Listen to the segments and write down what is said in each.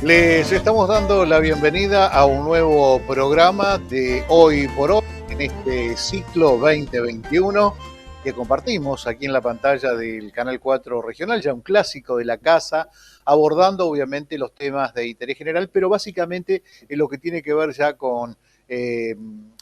Les estamos dando la bienvenida a un nuevo programa de Hoy por Hoy en este ciclo 2021 que compartimos aquí en la pantalla del Canal 4 Regional, ya un clásico de la casa, abordando obviamente los temas de interés general, pero básicamente en lo que tiene que ver ya con, eh,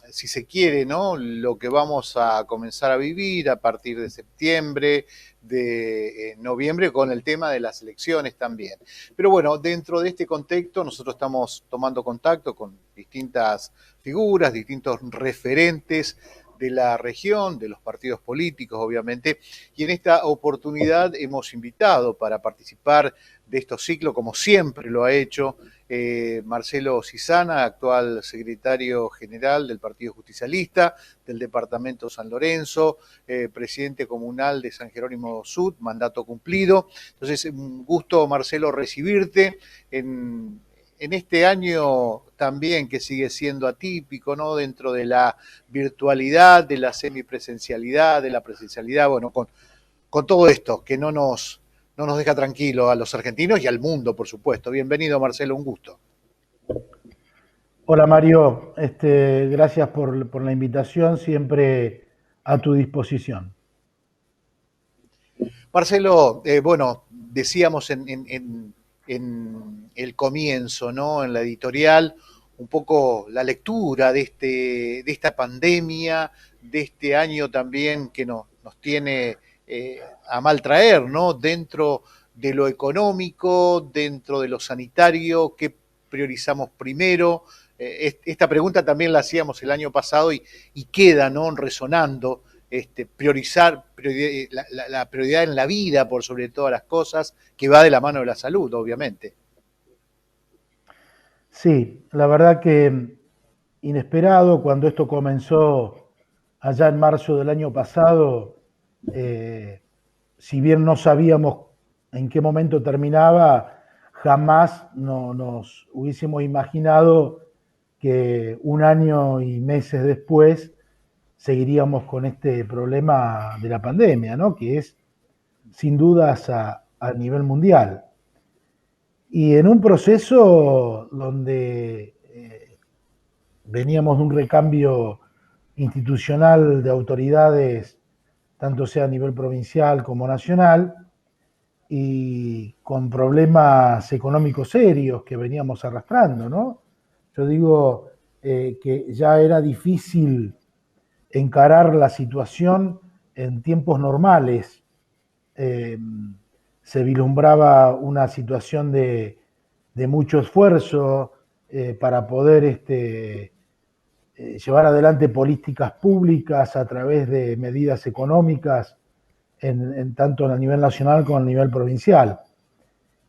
si se quiere, ¿no? Lo que vamos a comenzar a vivir a partir de septiembre, de noviembre, con el tema de las elecciones también. Pero bueno, dentro de este contexto nosotros estamos tomando contacto con distintas figuras, distintos referentes de la región, de los partidos políticos, obviamente, y en esta oportunidad hemos invitado para participar de estos ciclos, como siempre lo ha hecho Marcelo Cisana, actual secretario general del Partido Justicialista del departamento San Lorenzo, presidente comunal de San Jerónimo Sud, mandato cumplido. Entonces, un gusto, Marcelo, recibirte en este año también que sigue siendo atípico, ¿no? Dentro de la virtualidad, de la semipresencialidad, de la presencialidad, bueno, con todo esto que no nos deja tranquilo a los argentinos y al mundo, por supuesto. Bienvenido, Marcelo, un gusto. Hola Mario, gracias por la invitación, siempre a tu disposición. Marcelo, bueno, decíamos en el comienzo, ¿no? En la editorial, un poco la lectura de esta pandemia, de este año también que nos tiene a mal traer, ¿no? Dentro de lo económico, dentro de lo sanitario, ¿qué priorizamos primero? Esta pregunta también la hacíamos el año pasado y queda, ¿no? Resonando priorizar la prioridad en la vida por sobre todas las cosas, que va de la mano de la salud, obviamente. Sí, la verdad que inesperado cuando esto comenzó allá en marzo del año pasado, eh, si bien no sabíamos en qué momento terminaba, jamás no nos hubiésemos imaginado que un año y meses después seguiríamos con este problema de la pandemia, ¿no? Que es sin dudas a nivel mundial. Y en un proceso donde veníamos de un recambio institucional de autoridades, tanto sea a nivel provincial como nacional, y con problemas económicos serios que veníamos arrastrando, ¿no? Yo digo que ya era difícil encarar la situación en tiempos normales. eh, Se vislumbraba una situación de mucho esfuerzo para poder llevar adelante políticas públicas a través de medidas económicas, tanto a nivel nacional como a nivel provincial.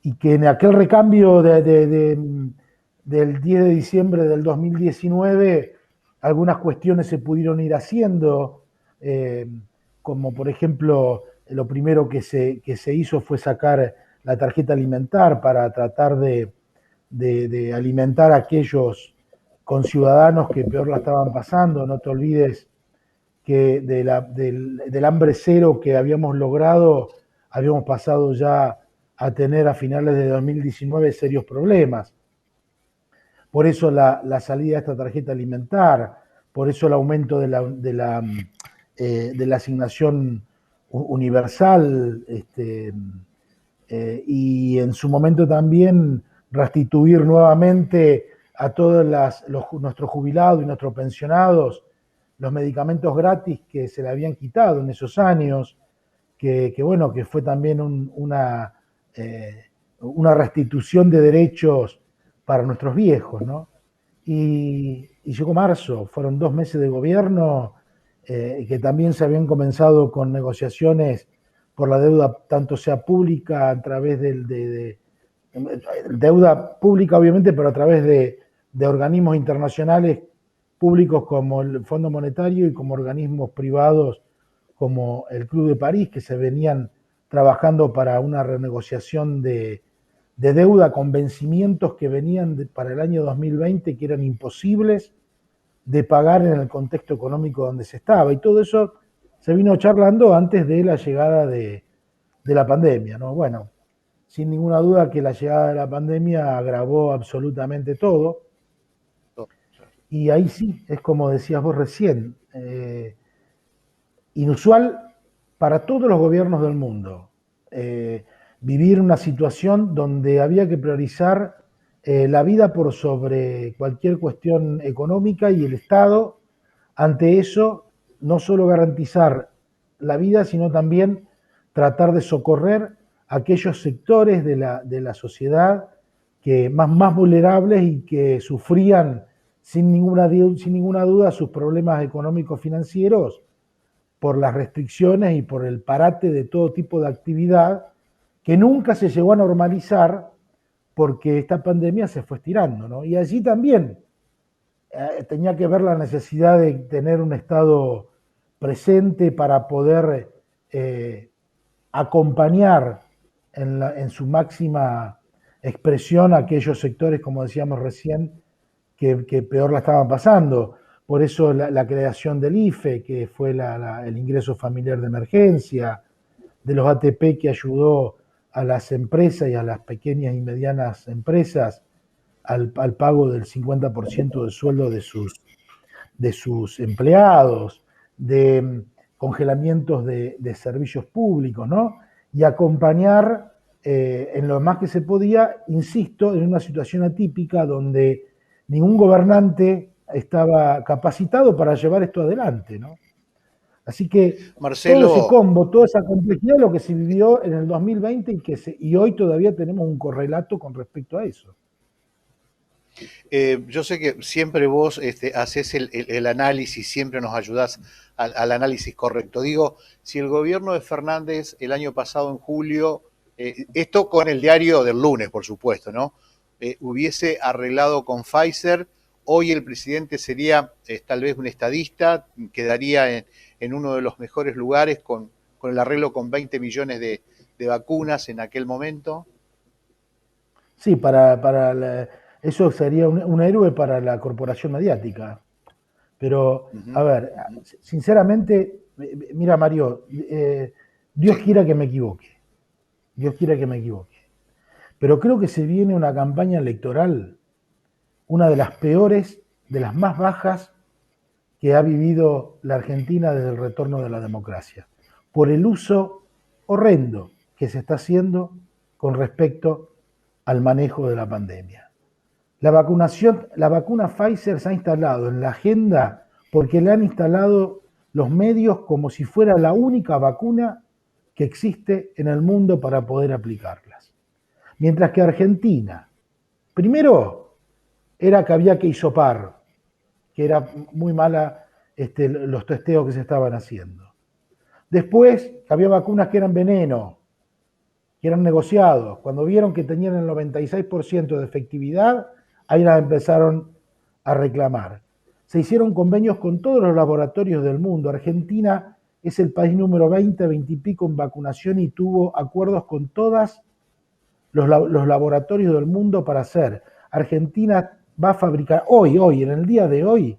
Y que en aquel recambio del 10 de diciembre del 2019 algunas cuestiones se pudieron ir haciendo, eh, como por ejemplo lo primero que se hizo fue sacar la tarjeta alimentar para tratar de alimentar a aquellos conciudadanos que peor la estaban pasando. No te olvides que del hambre cero que habíamos logrado, habíamos pasado ya a tener a finales de 2019 serios problemas. Por eso la salida de esta tarjeta alimentar, por eso el aumento de la asignación universal, y en su momento también restituir nuevamente a todos nuestros jubilados y nuestros pensionados los medicamentos gratis que se le habían quitado en esos años, bueno, que fue también una restitución de derechos para nuestros viejos, ¿no? Y llegó marzo, fueron 2 meses de gobierno, que también se habían comenzado con negociaciones por la deuda, tanto sea pública a través de deuda pública obviamente, pero a través de organismos internacionales públicos como el Fondo Monetario y como organismos privados como el Club de París, que se venían trabajando para una renegociación de deuda con vencimientos que venían para el año 2020 que eran imposibles de pagar en el contexto económico donde se estaba. Y todo eso se vino charlando antes de la llegada de la pandemia, ¿no? Bueno, sin ninguna duda que la llegada de la pandemia agravó absolutamente todo. Y ahí sí, es como decías vos recién, inusual para todos los gobiernos del mundo. Vivir una situación donde había que priorizar la vida por sobre cualquier cuestión económica y el Estado, ante eso, no solo garantizar la vida, sino también tratar de socorrer a aquellos sectores de la sociedad que más vulnerables y que sufrían sin ninguna duda sus problemas económicos financieros por las restricciones y por el parate de todo tipo de actividad que nunca se llegó a normalizar porque esta pandemia se fue estirando, ¿no? Y allí también tenía que ver la necesidad de tener un Estado presente para poder acompañar en su máxima expresión a aquellos sectores, como decíamos recién, que peor la estaban pasando. Por eso la creación del IFE, que fue el ingreso familiar de emergencia, de los ATP que ayudó a las empresas y a las pequeñas y medianas empresas al pago del 50% del sueldo de sus empleados, de congelamientos de servicios públicos, ¿no? Y acompañar en lo más que se podía, insisto, en una situación atípica donde ningún gobernante estaba capacitado para llevar esto adelante, ¿no? Así que todo ese Marcelo, combo, toda esa complejidad es lo que se vivió en el 2020 y hoy todavía tenemos un correlato con respecto a eso. yo sé que siempre vos haces el análisis, siempre nos ayudás al análisis correcto. Digo, si el gobierno de Fernández el año pasado en julio, esto con el diario del lunes, por supuesto, ¿no? Hubiese arreglado con Pfizer, hoy el presidente sería tal vez un estadista, quedaría en uno de los mejores lugares con el arreglo con 20 millones de vacunas en aquel momento. Sí, eso sería un héroe para la corporación mediática. Pero, a Ujú, ver, ujú. sinceramente, mira, Mario, Dios Sí, quiera que me equivoque. Dios quiera que me equivoque. Pero creo que se viene una campaña electoral, una de las peores, de las más bajas que ha vivido la Argentina desde el retorno de la democracia, por el uso horrendo que se está haciendo con respecto al manejo de la pandemia. La vacuna Pfizer se ha instalado en la agenda porque le han instalado los medios como si fuera la única vacuna que existe en el mundo para poder aplicarlas. Mientras que Argentina, primero era que había que hisopar, que era muy mala los testeos que se estaban haciendo. Después, había vacunas que eran veneno, que eran negociados. Cuando vieron que tenían el 96% de efectividad, ahí las empezaron a reclamar. Se hicieron convenios con todos los laboratorios del mundo. Argentina es el país número 20, 20 y pico en vacunación y tuvo acuerdos con todos los laboratorios del mundo para hacer. Argentina va a fabricar en el día de hoy,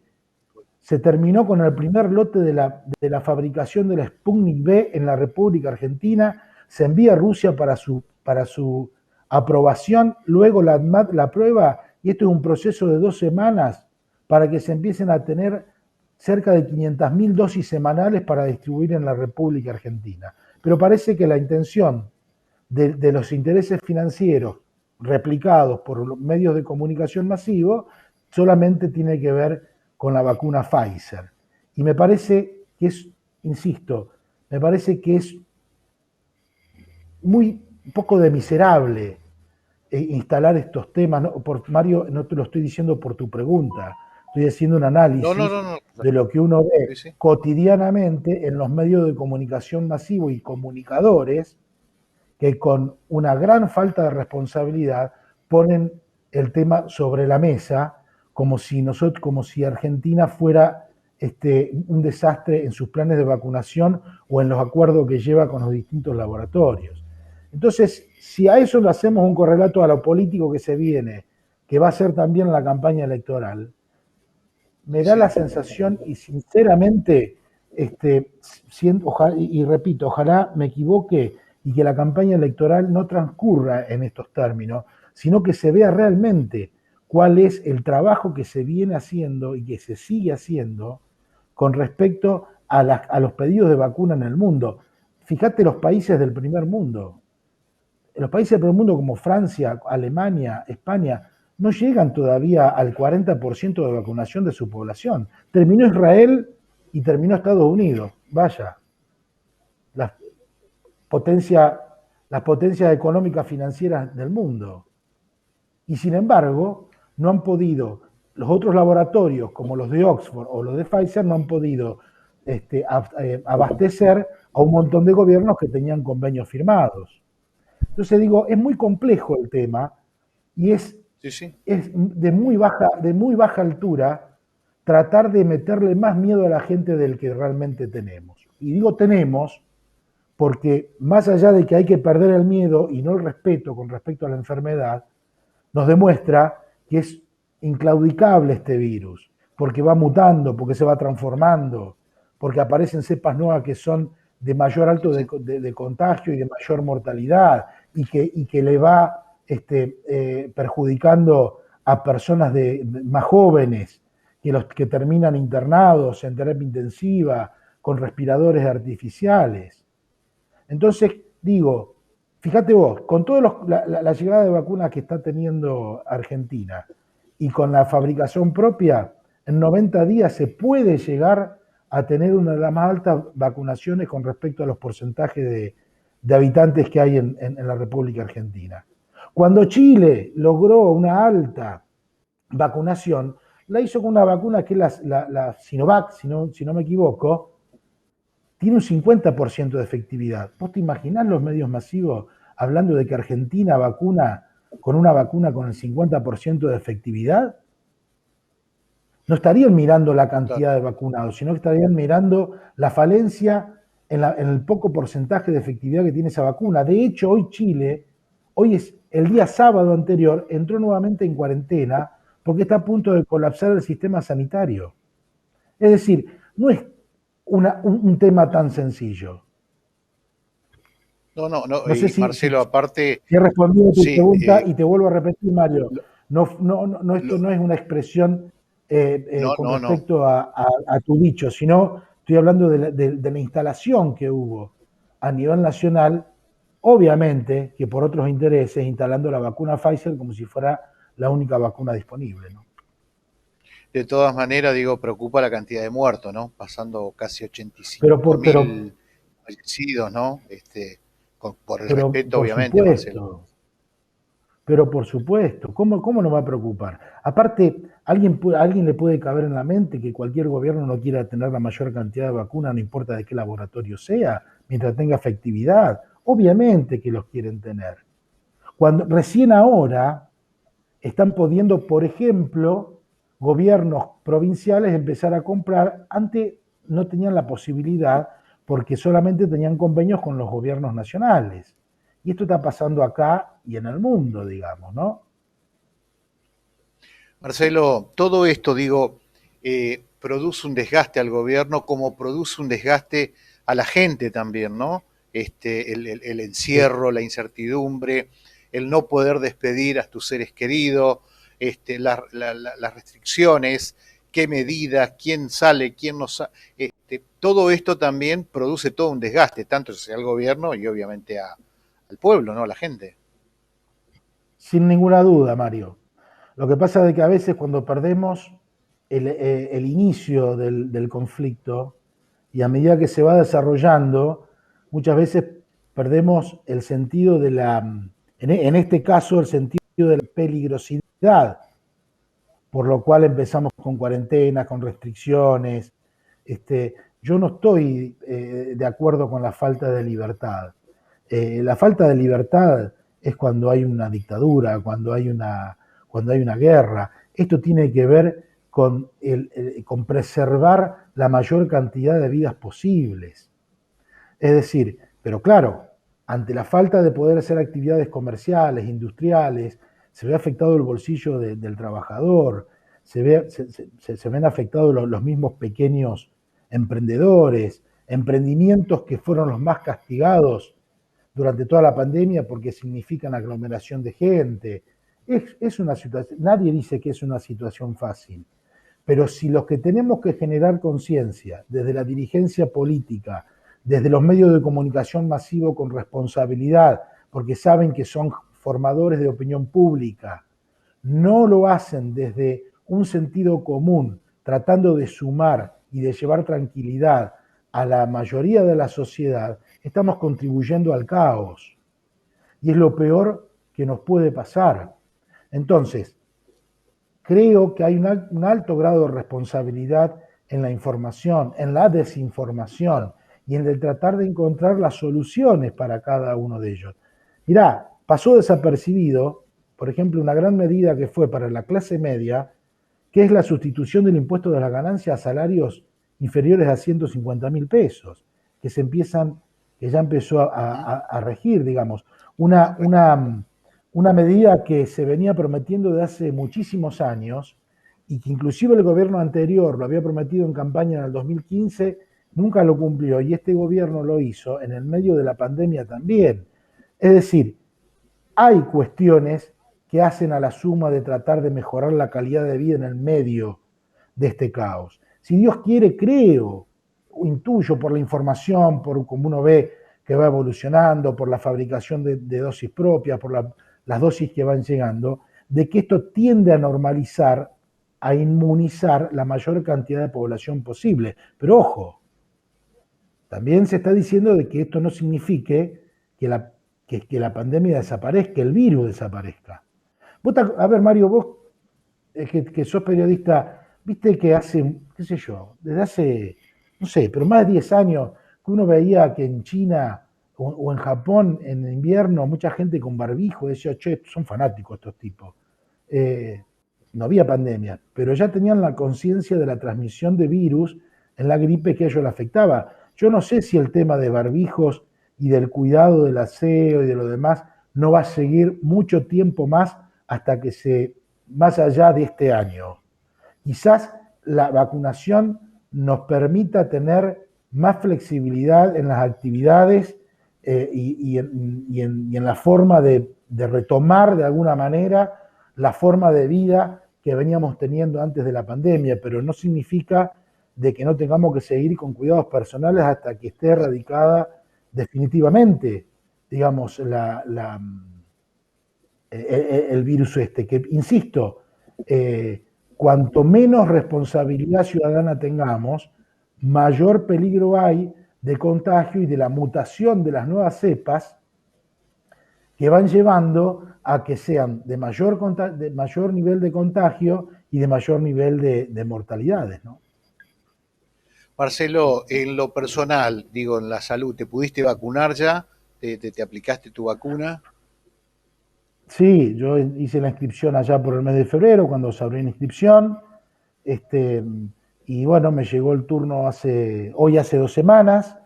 se terminó con el primer lote de la fabricación de la Sputnik V en la República Argentina, se envía a Rusia para su aprobación, luego la prueba, y esto es un proceso de 2 semanas para que se empiecen a tener cerca de 500.000 dosis semanales para distribuir en la República Argentina. Pero parece que la intención de los intereses financieros replicados por los medios de comunicación masivos solamente tiene que ver con la vacuna Pfizer. Y me parece que es, insisto, me parece que es muy poco de miserable instalar estos temas. ¿No? Mario, no te lo estoy diciendo por tu pregunta, estoy haciendo un no, no, análisis no, no. de lo que uno Sí, ve sí. cotidianamente en los medios de comunicación masivo y comunicadores que con una gran falta de responsabilidad ponen el tema sobre la mesa como si Argentina fuera un desastre en sus planes de vacunación o en los acuerdos que lleva con los distintos laboratorios. Entonces, si a eso le hacemos un correlato a lo político que se viene, que va a ser también la campaña electoral, me da la Sí. sensación y sinceramente, y repito, ojalá me equivoque, y que la campaña electoral no transcurra en estos términos, sino que se vea realmente cuál es el trabajo que se viene haciendo y que se sigue haciendo con respecto a los pedidos de vacuna en el mundo. Fíjate los países del primer mundo. Los países del primer mundo como Francia, Alemania, España, no llegan todavía al 40% de vacunación de su población. Terminó Israel y terminó Estados Unidos. Vaya, las, potencia, las potencias económicas financieras del mundo. Y sin embargo, no han podido, los otros laboratorios como los de Oxford o los de Pfizer no han podido abastecer a un montón de gobiernos que tenían convenios firmados. Entonces digo, es muy complejo el tema y es de muy baja altura tratar de meterle más miedo a la gente del que realmente tenemos. Y digo tenemos porque más allá de que hay que perder el miedo y no el respeto con respecto a la enfermedad, nos demuestra que es inclaudicable este virus, porque va mutando, porque se va transformando, porque aparecen cepas nuevas que son de mayor alto de contagio y de mayor mortalidad, y que le va perjudicando a personas más jóvenes, que los que terminan internados en terapia intensiva, con respiradores artificiales. Entonces, digo, fíjate vos, con toda la llegada de vacunas que está teniendo Argentina y con la fabricación propia, en 90 días se puede llegar a tener una de las más altas vacunaciones con respecto a los porcentajes de habitantes que hay en la República Argentina. Cuando Chile logró una alta vacunación, la hizo con una vacuna que es la Sinovac, si no me equivoco, tiene un 50% de efectividad. ¿Vos te imaginás los medios masivos hablando de que Argentina vacuna con una vacuna con el 50% de efectividad? No estarían mirando la cantidad de vacunados, sino que estarían mirando la falencia en el poco porcentaje de efectividad que tiene esa vacuna. De hecho, hoy Chile, hoy es el día sábado anterior, entró nuevamente en cuarentena porque está a punto de colapsar el sistema sanitario. Es decir, no es un tema tan sencillo. No sé si, Marcelo, aparte... Si he respondido a tu pregunta y te vuelvo a repetir, Mario, esto no es una expresión con respecto a tu dicho, sino estoy hablando de la instalación que hubo a nivel nacional, obviamente que por otros intereses, instalando la vacuna Pfizer como si fuera la única vacuna disponible, ¿no? De todas maneras, digo, preocupa la cantidad de muertos, ¿no? Pasando casi 85.000 fallecidos, ¿no? Por el respeto, obviamente, supuesto, Marcelo. Pero por supuesto, ¿cómo no va a preocupar? Aparte, ¿alguien le puede caber en la mente que cualquier gobierno no quiera tener la mayor cantidad de vacunas, no importa de qué laboratorio sea, mientras tenga efectividad? Obviamente que los quieren tener. Recién ahora están pudiendo, por ejemplo, gobiernos provinciales empezar a comprar, antes no tenían la posibilidad porque solamente tenían convenios con los gobiernos nacionales. Y esto está pasando acá y en el mundo, digamos, ¿no? Marcelo, todo esto, digo, produce un desgaste al gobierno como produce un desgaste a la gente también, ¿no? El encierro, la incertidumbre, el no poder despedir a tus seres queridos, las restricciones, qué medidas, quién sale, quién no sale. Todo esto también produce todo un desgaste, tanto hacia el gobierno y obviamente al pueblo, ¿no? A la gente. Sin ninguna duda, Mario. Lo que pasa es que a veces cuando perdemos el inicio del conflicto y a medida que se va desarrollando, muchas veces perdemos el sentido de en este caso, el sentido de la peligrosidad, por lo cual empezamos con cuarentenas, con restricciones. Yo no estoy de acuerdo con la falta de libertad. La falta de libertad es cuando hay una dictadura, cuando hay una guerra. Esto tiene que ver con preservar la mayor cantidad de vidas posibles. Es decir, pero claro, ante la falta de poder hacer actividades comerciales, industriales, se ve afectado el bolsillo del trabajador, se ven afectados los mismos pequeños emprendedores, emprendimientos que fueron los más castigados durante toda la pandemia porque significan aglomeración de gente. Es una situación, nadie dice que es una situación fácil, pero si los que tenemos que generar conciencia desde la dirigencia política, desde los medios de comunicación masivo con responsabilidad, porque saben que son formadores de opinión pública, no lo hacen desde un sentido común, tratando de sumar y de llevar tranquilidad a la mayoría de la sociedad, estamos contribuyendo al caos. Y es lo peor que nos puede pasar. Entonces, creo que hay un alto grado de responsabilidad en la información, en la desinformación y en el tratar de encontrar las soluciones para cada uno de ellos. Mirá, pasó desapercibido, por ejemplo, una gran medida que fue para la clase media, que es la sustitución del impuesto de la ganancia a salarios inferiores a 150.000 pesos, que que ya empezó a regir, digamos, una, una, una medida que se venía prometiendo de hace muchísimos años y que inclusive el gobierno anterior lo había prometido en campaña en el 2015, nunca lo cumplió y este gobierno lo hizo en el medio de la pandemia también. Es decir, hay cuestiones que hacen a la suma de tratar de mejorar la calidad de vida en el medio de este caos. Si Dios quiere, creo, intuyo por la información, por como uno ve que va evolucionando, por la fabricación de dosis propias, por las dosis que van llegando, de que esto tiende a normalizar, a inmunizar la mayor cantidad de población posible. Pero ojo, también se está diciendo de que esto no signifique que la pandemia desaparezca, el virus desaparezca. A ver, Mario, vos que sos periodista, viste que hace, qué sé yo, desde hace, no sé, pero más de 10 años, que uno veía que en China o en Japón en invierno mucha gente con barbijo decía, che, son fanáticos estos tipos. Eh, no había pandemia, pero ya tenían la conciencia de la transmisión de virus en la gripe que a ellos le afectaba. Yo no sé si el tema de barbijos y del cuidado del aseo y de lo demás no va a seguir mucho tiempo más hasta que más allá de este año. Quizás la vacunación nos permita tener más flexibilidad en las actividades y en la forma de retomar de alguna manera la forma de vida que veníamos teniendo antes de la pandemia, pero no significa de que no tengamos que seguir con cuidados personales hasta que esté erradicada definitivamente, digamos, el virus este, que, insisto, cuanto menos responsabilidad ciudadana tengamos, mayor peligro hay de contagio y de la mutación de las nuevas cepas que van llevando a que sean de mayor nivel de contagio y de mayor nivel de mortalidades, ¿no? Marcelo, en lo personal, digo, en la salud, ¿te pudiste vacunar ya? ¿Te aplicaste tu vacuna? Sí, yo hice la inscripción allá por el mes de febrero, cuando se abrió la inscripción. Este, y bueno, me llegó el turno hoy hace 2 semanas,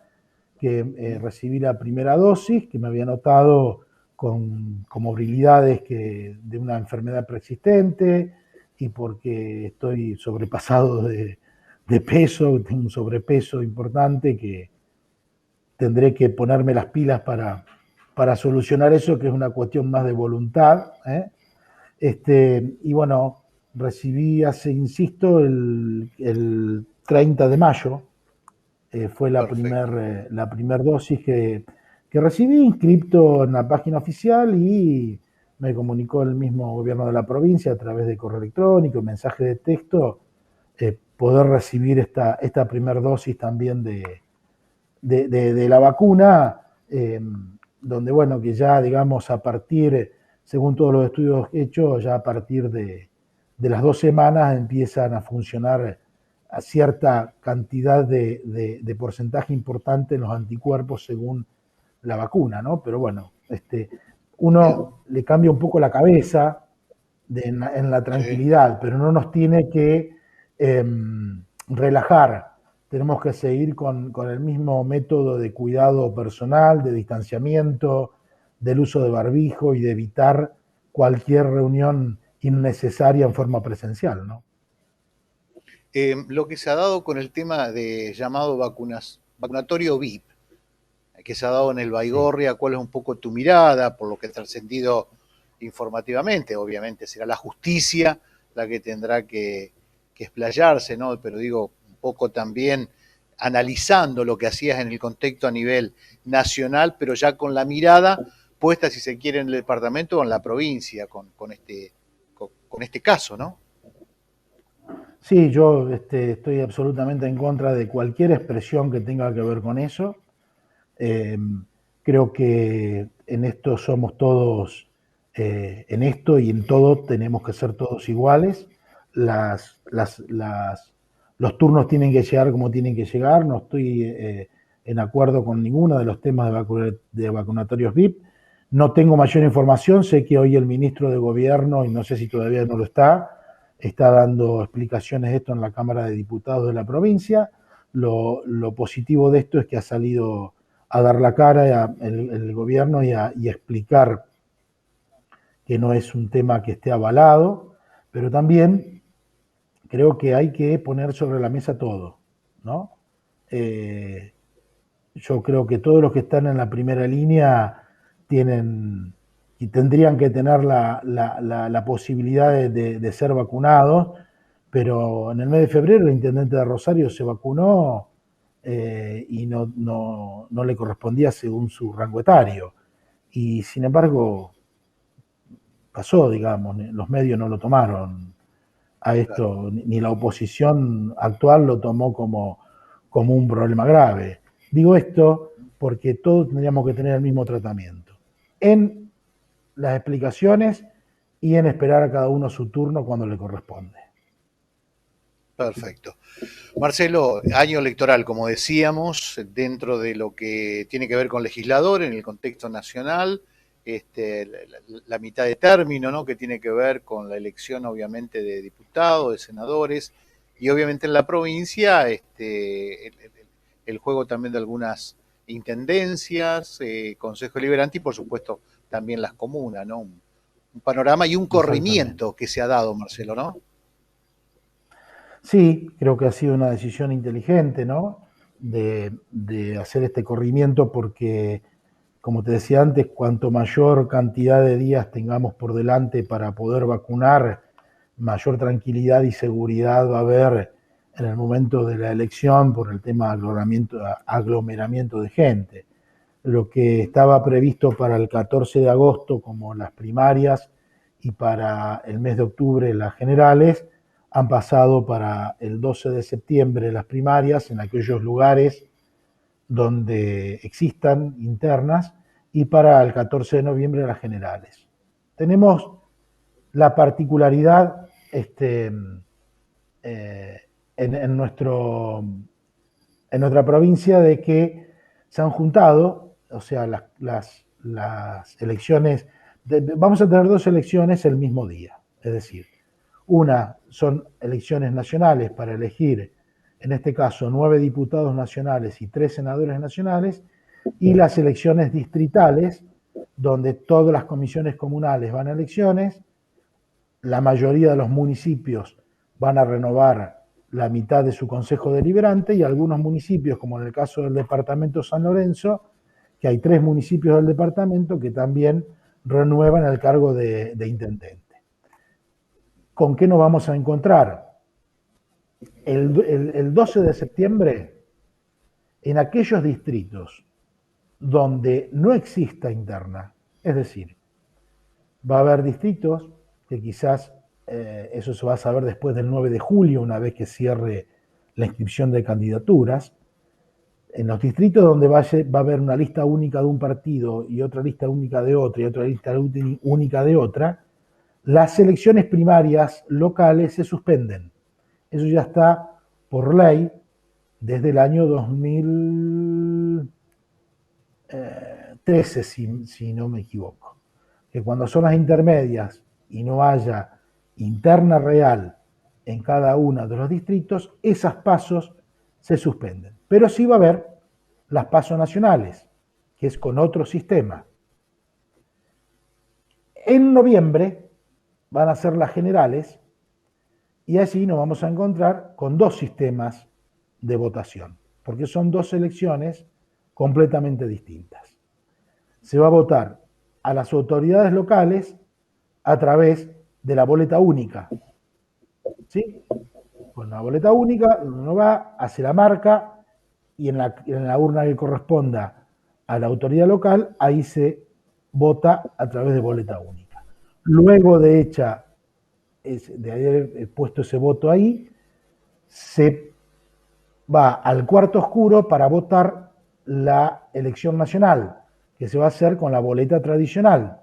que recibí la primera dosis, que me había notado con comorbilidades de una enfermedad preexistente y porque estoy sobrepasado de peso, tengo un sobrepeso importante que tendré que ponerme las pilas para solucionar eso, que es una cuestión más de voluntad. Y bueno, recibí insisto, el 30 de mayo, fue la primer dosis que recibí, inscripto en la página oficial y me comunicó el mismo gobierno de la provincia a través de correo electrónico, mensaje de texto, poder recibir esta primer dosis también de la vacuna, donde bueno, que ya digamos a partir, según todos los estudios hechos, ya a partir de las 2 semanas empiezan a funcionar a cierta cantidad de porcentaje importante en los anticuerpos según la vacuna, ¿no? Pero bueno, uno le cambia un poco la cabeza en la tranquilidad, sí, pero no nos tiene que relajar. Tenemos que seguir con el mismo método de cuidado personal, de distanciamiento, del uso de barbijo y de evitar cualquier reunión innecesaria en forma presencial, ¿no? Lo que se ha dado con el tema de llamado vacunatorio VIP, que se ha dado en el Baigorria, ¿cuál es un poco tu mirada por lo que ha trascendido informativamente? Obviamente será la justicia la que tendrá que explayarse, ¿no? Pero digo, un poco también analizando lo que hacías en el contexto a nivel nacional, pero ya con la mirada puesta, si se quiere, en el departamento o en la provincia, con este caso, ¿no? Sí, yo estoy absolutamente en contra de cualquier expresión que tenga que ver con eso. Eh, Creo que en esto somos todos, en esto y en todo tenemos que ser todos iguales. Las, las, las, los turnos tienen que llegar como tienen que llegar. No estoy en acuerdo con ninguno de los temas de vacunatorios VIP. No tengo mayor información. Sé que hoy el ministro de Gobierno, y no sé si todavía no lo está dando explicaciones de esto en la Cámara de Diputados de la provincia. Lo positivo de esto es que ha salido a dar la cara el gobierno y a explicar que no es un tema que esté avalado, pero también creo que hay que poner sobre la mesa todo, ¿no? Eh, yo creo que todos los que están en la primera línea tienen y tendrían que tener la posibilidad de ser vacunados, pero en el mes de febrero el intendente de Rosario se vacunó y no le correspondía según su rango etario. Y sin embargo, pasó, digamos, los medios no lo tomaron a Claro. esto, ni la oposición actual lo tomó como un problema grave. Digo esto porque todos tendríamos que tener el mismo tratamiento en las explicaciones y en esperar a cada uno su turno cuando le corresponde. Perfecto. Marcelo, año electoral, como decíamos, dentro de lo que tiene que ver con legislador en el contexto nacional, la mitad de término, ¿no? Que tiene que ver con la elección, obviamente, de diputados, de senadores, y obviamente en la provincia, el juego también de algunas intendencias, Consejo Deliberante y, por supuesto, también las comunas, ¿no? Un panorama y un Exactamente. corrimiento que se ha dado, Marcelo, ¿no? Sí, creo que ha sido una decisión inteligente, ¿no? De hacer este corrimiento porque, como te decía antes, cuanto mayor cantidad de días tengamos por delante para poder vacunar, mayor tranquilidad y seguridad va a haber en el momento de la elección por el tema de aglomeramiento de gente. Lo que estaba previsto para el 14 de agosto como las primarias y para el mes de octubre las generales, han pasado para el 12 de septiembre las primarias en aquellos lugares donde existan internas y para el 14 de noviembre las generales. Tenemos la particularidad eh, en, nuestro, en nuestra provincia de que se han juntado, o sea, las elecciones, vamos a tener dos elecciones el mismo día, es decir, una son elecciones nacionales para elegir, en este caso, 9 diputados nacionales y 3 senadores nacionales, y las elecciones distritales, donde todas las comisiones comunales van a elecciones, la mayoría de los municipios van a renovar la mitad de su consejo deliberante y algunos municipios, como en el caso del departamento San Lorenzo, que hay 3 municipios del departamento que también renuevan el cargo de intendente. ¿Con qué nos vamos a encontrar? El 12 de septiembre, en aquellos distritos donde no exista interna, es decir, va a haber distritos que quizás eso se va a saber después del 9 de julio, una vez que cierre la inscripción de candidaturas. En los distritos donde va a haber una lista única de un partido y otra lista única de otra y otra lista única de otra, las elecciones primarias locales se suspenden. Eso ya está por ley desde el año 2013, si no me equivoco. Que cuando son las intermedias y no haya interna real en cada uno de los distritos, esas pasos se suspenden. Pero sí va a haber las pasos nacionales, que es con otro sistema. En noviembre van a ser las generales y allí nos vamos a encontrar con dos sistemas de votación, porque son dos elecciones completamente distintas. Se va a votar a las autoridades locales a través de la boleta única. ¿Sí? Con la boleta única, uno va, hace la marca y en la urna que corresponda a la autoridad local, ahí se vota a través de boleta única. Luego de haber puesto ese voto ahí, se va al cuarto oscuro para votar la elección nacional, que se va a hacer con la boleta tradicional,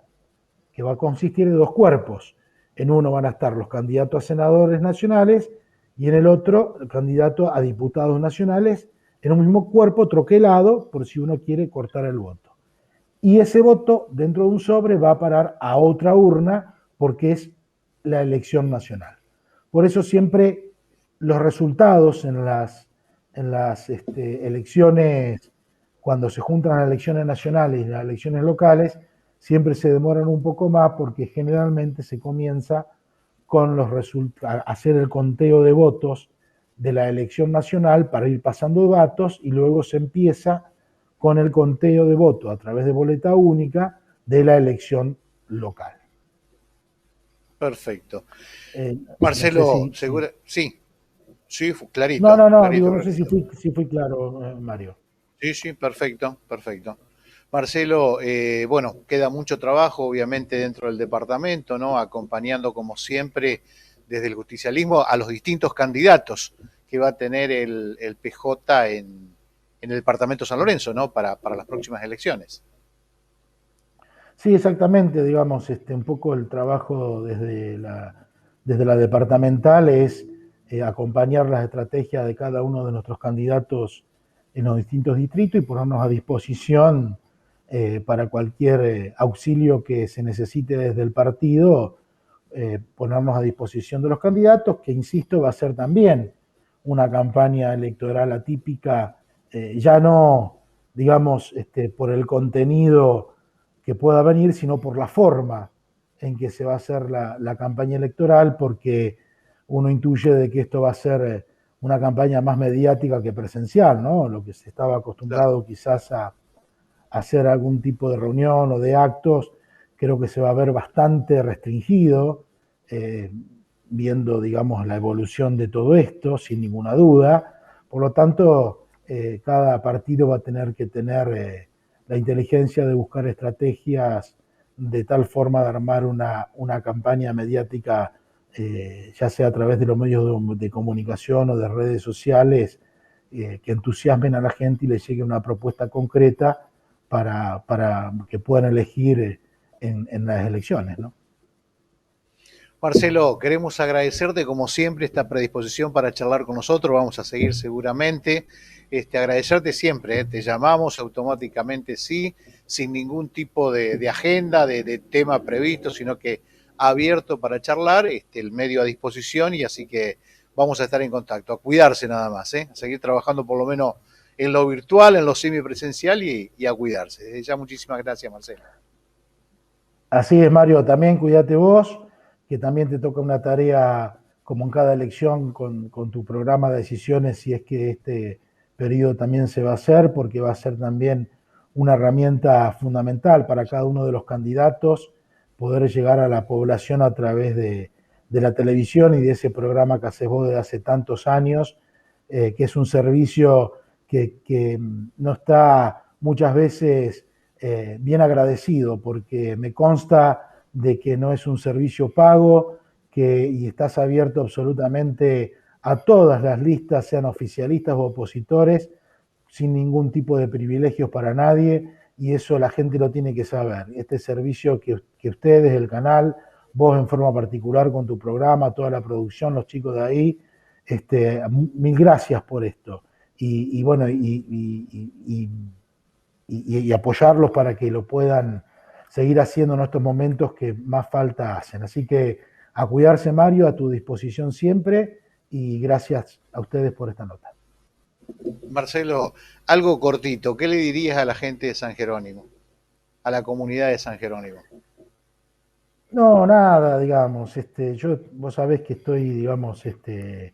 que va a consistir de dos cuerpos. En uno van a estar los candidatos a senadores nacionales y en el otro el candidato a diputados nacionales, en un mismo cuerpo troquelado por si uno quiere cortar el voto. Y ese voto dentro de un sobre va a parar a otra urna porque es la elección nacional. Por eso siempre los resultados en las elecciones, cuando se juntan las elecciones nacionales y las elecciones locales, siempre se demoran un poco más porque generalmente se comienza con los resultados, a hacer el conteo de votos de la elección nacional para ir pasando datos y luego se empieza con el conteo de votos a través de boleta única de la elección local. Perfecto. No sé Marcelo, si... segura, sí, sí, clarito, No, clarito, digo, no sé clarito. si fui claro, Mario. Sí, sí, perfecto, perfecto. Marcelo, bueno, queda mucho trabajo, obviamente, dentro del departamento, ¿no? Acompañando, como siempre, desde el justicialismo a los distintos candidatos que va a tener el PJ en el departamento de San Lorenzo, ¿no? Para las próximas elecciones. Sí, exactamente, digamos, un poco el trabajo desde la departamental es acompañar las estrategias de cada uno de nuestros candidatos en los distintos distritos y ponernos a disposición para cualquier auxilio que se necesite desde el partido, ponernos a disposición de los candidatos, que insisto, va a ser también una campaña electoral atípica, ya no, digamos, por el contenido que pueda venir, sino por la forma en que se va a hacer la campaña electoral, porque uno intuye de que esto va a ser una campaña más mediática que presencial, ¿no? Lo que se estaba Claro. acostumbrado quizás a hacer algún tipo de reunión o de actos, creo que se va a ver bastante restringido, eh, viendo, digamos, la evolución de todo esto, sin ninguna duda. Por lo tanto, cada partido va a tener que tener la inteligencia de buscar estrategias de tal forma de armar una campaña mediática, ya sea a través de los medios de comunicación o de redes sociales, que entusiasmen a la gente y les llegue una propuesta concreta para que puedan elegir en las elecciones, ¿no? Marcelo, queremos agradecerte como siempre esta predisposición para charlar con nosotros. Vamos a seguir seguramente. Agradecerte siempre, ¿eh? Te llamamos automáticamente, sí, sin ningún tipo de agenda, de tema previsto, sino que abierto para charlar, el medio a disposición y así que vamos a estar en contacto. A cuidarse nada más, ¿eh? A seguir trabajando por lo menos en lo virtual, en lo semipresencial y a cuidarse. Desde ya muchísimas gracias, Marcelo. Así es, Mario, también cuídate vos, que también te toca una tarea como en cada elección con tu programa de decisiones, si es que este periodo también se va a hacer, porque va a ser también una herramienta fundamental para cada uno de los candidatos poder llegar a la población a través de la televisión y de ese programa que haces vos desde hace tantos años, que es un servicio que no está muchas veces bien agradecido porque me consta de que no es un servicio pago y estás abierto absolutamente a todas las listas, sean oficialistas o opositores, sin ningún tipo de privilegios para nadie y eso la gente lo tiene que saber. Este servicio que ustedes, el canal, vos en forma particular con tu programa, toda la producción, los chicos de ahí, mil gracias por esto. Y bueno, y apoyarlos para que lo puedan seguir haciendo en estos momentos que más falta hacen. Así que a cuidarse, Mario, a tu disposición siempre y gracias a ustedes por esta nota. Marcelo, algo cortito, ¿qué le dirías a la gente de San Jerónimo, a la comunidad de San Jerónimo? No, nada, digamos, vos sabés que estoy, digamos, eh,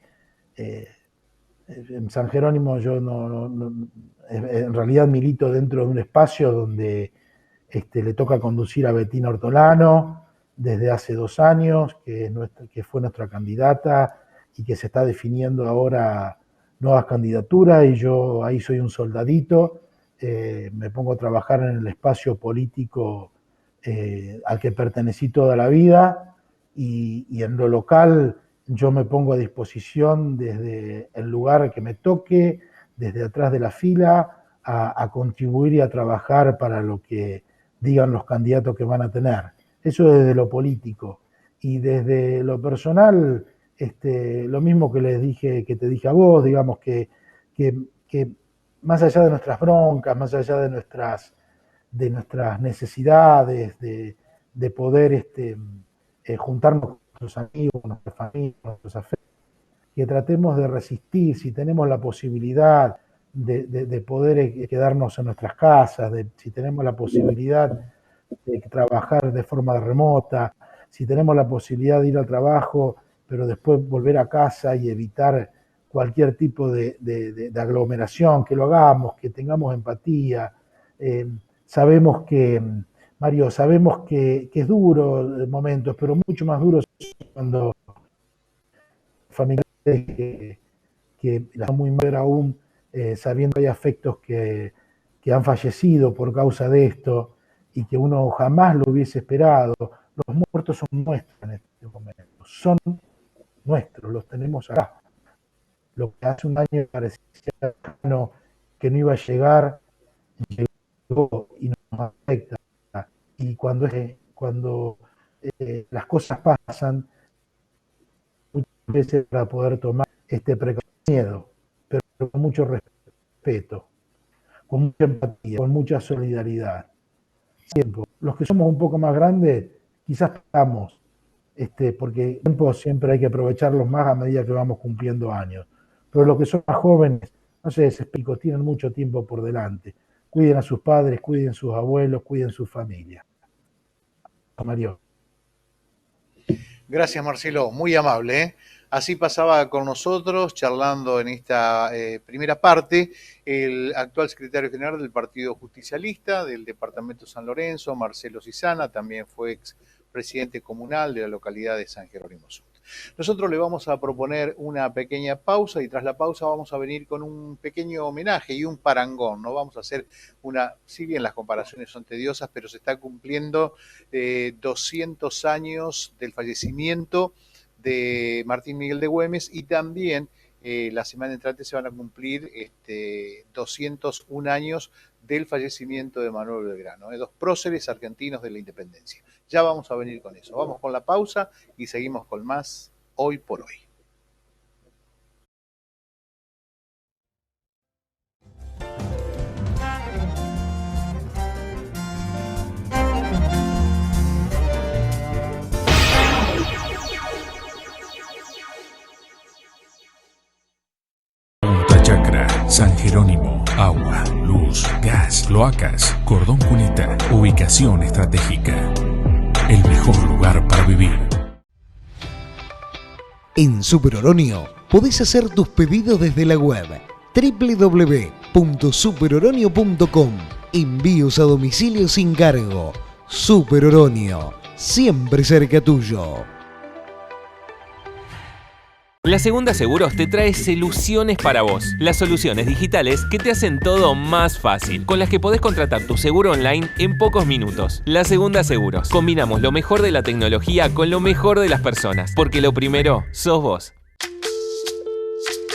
En San Jerónimo yo en realidad milito dentro de un espacio donde le toca conducir a Betina Ortolano desde hace 2 años, que fue nuestra candidata y que se está definiendo ahora nuevas candidaturas, y yo ahí soy un soldadito, me pongo a trabajar en el espacio político al que pertenecí toda la vida, y en lo local yo me pongo a disposición desde el lugar que me toque, desde atrás de la fila, a contribuir y a trabajar para lo que digan los candidatos que van a tener. Eso desde lo político. Y desde lo personal, lo mismo que te dije a vos, digamos que más allá de nuestras broncas, más allá de nuestras necesidades de poder juntarnos con nuestros amigos, con nuestra familia, con nuestros afectos, que tratemos de resistir, si tenemos la posibilidad de poder quedarnos en nuestras casas, si tenemos la posibilidad de trabajar de forma remota, si tenemos la posibilidad de ir al trabajo, pero después volver a casa y evitar cualquier tipo de aglomeración, que lo hagamos, que tengamos empatía. Sabemos que, Mario, es duro en momentos, pero mucho más duro cuando familiares que son muy mayor aún, sabiendo que hay afectos que han fallecido por causa de esto y que uno jamás lo hubiese esperado. Los muertos son nuestros en este momento, son nuestros, los tenemos acá. Lo que hace un año parecía que no iba a llegar, llegó y nos afecta. Y cuando las cosas pasan, muchas veces para poder tomar miedo, pero con mucho respeto, con mucha empatía, con mucha solidaridad. Tiempo. Los que somos un poco más grandes, quizás estamos, porque el tiempo siempre hay que aprovecharlos más a medida que vamos cumpliendo años. Pero los que son más jóvenes, no se desesperen, tienen mucho tiempo por delante. Cuiden a sus padres, cuiden a sus abuelos, cuiden su familia. Mario. Gracias, Marcelo, muy amable, ¿eh? Así pasaba con nosotros, charlando en esta primera parte, el actual secretario general del Partido Justicialista del Departamento San Lorenzo, Marcelo Cisana, también fue ex presidente comunal de la localidad de San Jerónimo Sur. Nosotros le vamos a proponer una pequeña pausa, y tras la pausa vamos a venir con un pequeño homenaje y un parangón. No vamos a hacer si bien las comparaciones son tediosas, pero se está cumpliendo 200 años del fallecimiento de Martín Miguel de Güemes, y también la semana entrante se van a cumplir 201 años del fallecimiento de Manuel Belgrano, dos próceres argentinos de la independencia. Ya vamos a venir con eso. Vamos con la pausa y seguimos con más Hoy por Hoy. San Jerónimo, agua, luz, gas, cloacas, cordón cuneta, ubicación estratégica. El mejor lugar para vivir. En Super Oronio podés hacer tus pedidos desde la web www.superoronio.com. Envíos a domicilio sin cargo. Super Oronio, siempre cerca tuyo. La Segunda Seguros te trae soluciones para vos. Las soluciones digitales que te hacen todo más fácil, con las que podés contratar tu seguro online en pocos minutos. La Segunda Seguros. Combinamos lo mejor de la tecnología con lo mejor de las personas, porque lo primero sos vos.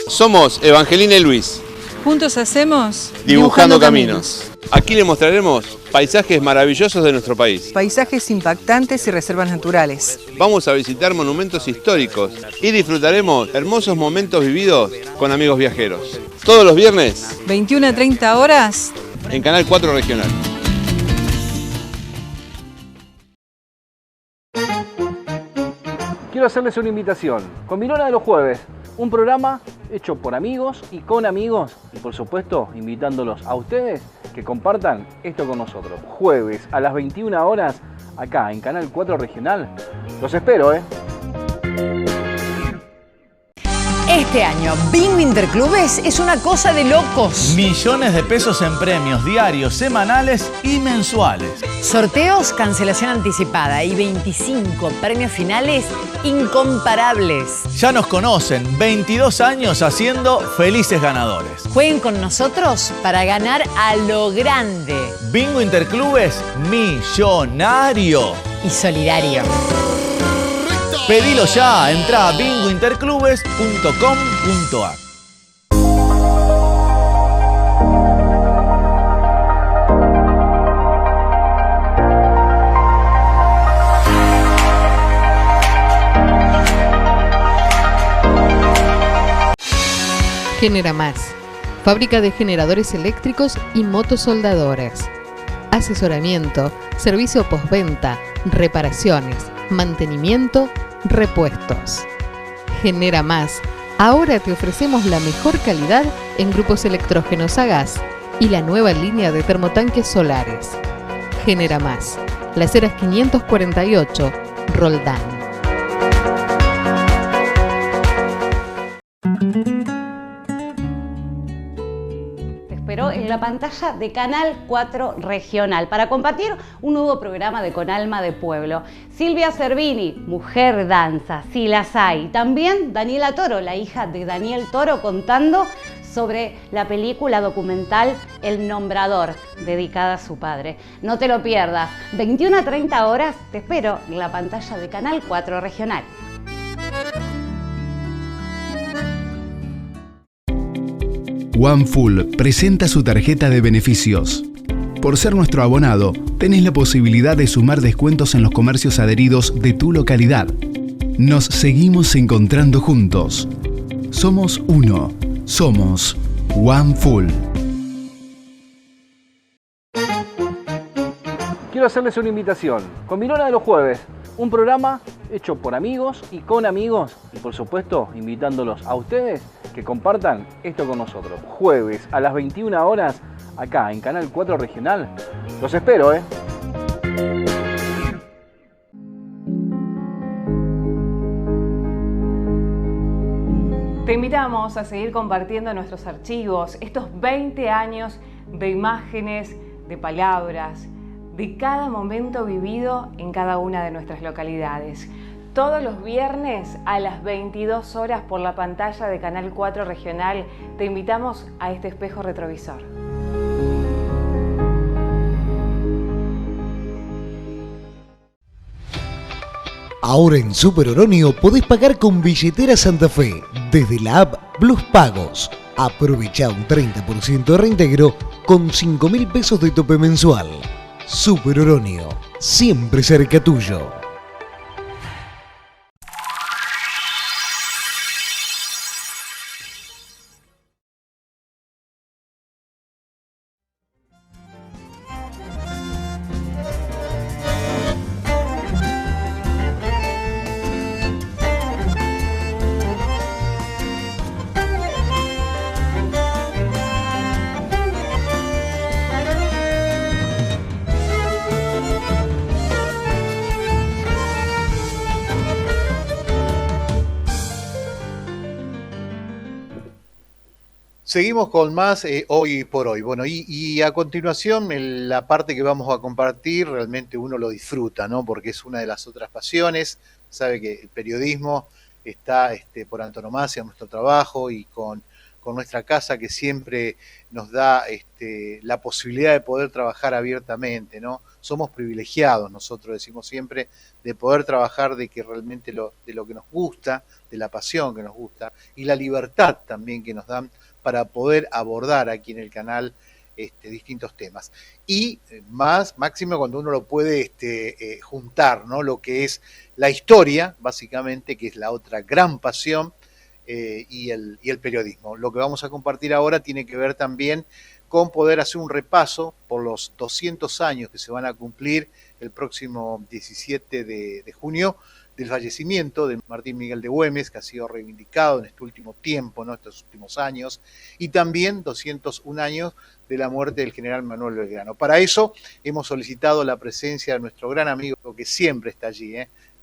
Somos Evangelina y Luis. Juntos hacemos Dibujando Caminos. Aquí les mostraremos paisajes maravillosos de nuestro país. Paisajes impactantes y reservas naturales. Vamos a visitar monumentos históricos y disfrutaremos hermosos momentos vividos con amigos viajeros. Todos los viernes, 21 a 30 horas, en Canal 4 Regional. Quiero hacerles una invitación. Comilona de los jueves, un programa hecho por amigos y con amigos, y por supuesto invitándolos a ustedes que compartan esto con nosotros. Jueves a las 21 horas, acá en Canal 4 Regional. Los espero, ¿eh? Este año, Bingo Interclubes es una cosa de locos. Millones de pesos en premios diarios, semanales y mensuales. Sorteos, cancelación anticipada y 25 premios finales incomparables. Ya nos conocen, 22 años haciendo felices ganadores. Jueguen con nosotros para ganar a lo grande. Bingo Interclubes, millonario. Y solidario. Pedilo ya, entra a bingointerclubes.com.ar. Genera Más, fábrica de generadores eléctricos y motosoldadoras. Asesoramiento, servicio postventa, reparaciones, mantenimiento, repuestos. Genera Más. Ahora te ofrecemos la mejor calidad en grupos electrógenos a gas y la nueva línea de termotanques solares. Genera Más. Las Heras 548, Roldán. En la pantalla de Canal 4 Regional para compartir un nuevo programa de Con Alma de Pueblo. Silvia Cervini, Mujer Danza, sí las hay. También Daniela Toro, la hija de Daniel Toro, contando sobre la película documental El Nombrador, dedicada a su padre. No te lo pierdas, 21 a 30 horas, te espero en la pantalla de Canal 4 Regional. OneFull presenta su tarjeta de beneficios. Por ser nuestro abonado, tenés la posibilidad de sumar descuentos en los comercios adheridos de tu localidad. Nos seguimos encontrando juntos. Somos uno. Somos OneFull. Quiero hacerles una invitación. Comilona de los jueves, un programa hecho por amigos y con amigos, y por supuesto invitándolos a ustedes que compartan esto con nosotros. Jueves a las 21 horas, acá en Canal 4 Regional. Los espero, ¿eh? Te invitamos a seguir compartiendo nuestros archivos, estos 20 años de imágenes, de palabras, de cada momento vivido en cada una de nuestras localidades. Todos los viernes a las 22 horas por la pantalla de Canal 4 Regional te invitamos a este espejo retrovisor. Ahora en Super Oronio podés pagar con billetera Santa Fe desde la app Plus Pagos. Aprovecha un 30% de reintegro con 5.000 pesos de tope mensual. Super Oronio, siempre cerca tuyo. Seguimos con más hoy por hoy. Bueno, y a continuación, la parte que vamos a compartir, realmente uno lo disfruta, ¿no? Porque es una de las otras pasiones. Sabe que el periodismo está por antonomasia en nuestro trabajo y con nuestra casa que siempre nos da la posibilidad de poder trabajar abiertamente, ¿no? Somos privilegiados, nosotros decimos siempre, de poder trabajar de que realmente de lo que nos gusta, de la pasión que nos gusta y la libertad también que nos dan para poder abordar aquí en el canal distintos temas. Y máximo cuando uno lo puede juntar, ¿no? Lo que es la historia, básicamente, que es la otra gran pasión, y el periodismo. Lo que vamos a compartir ahora tiene que ver también con poder hacer un repaso por los 200 años que se van a cumplir el próximo 17 de junio, del fallecimiento de Martín Miguel de Güemes, que ha sido reivindicado en este último tiempo, ¿no? Estos últimos años, y también 201 años de la muerte del general Manuel Belgrano. Para eso hemos solicitado la presencia de nuestro gran amigo que siempre está allí,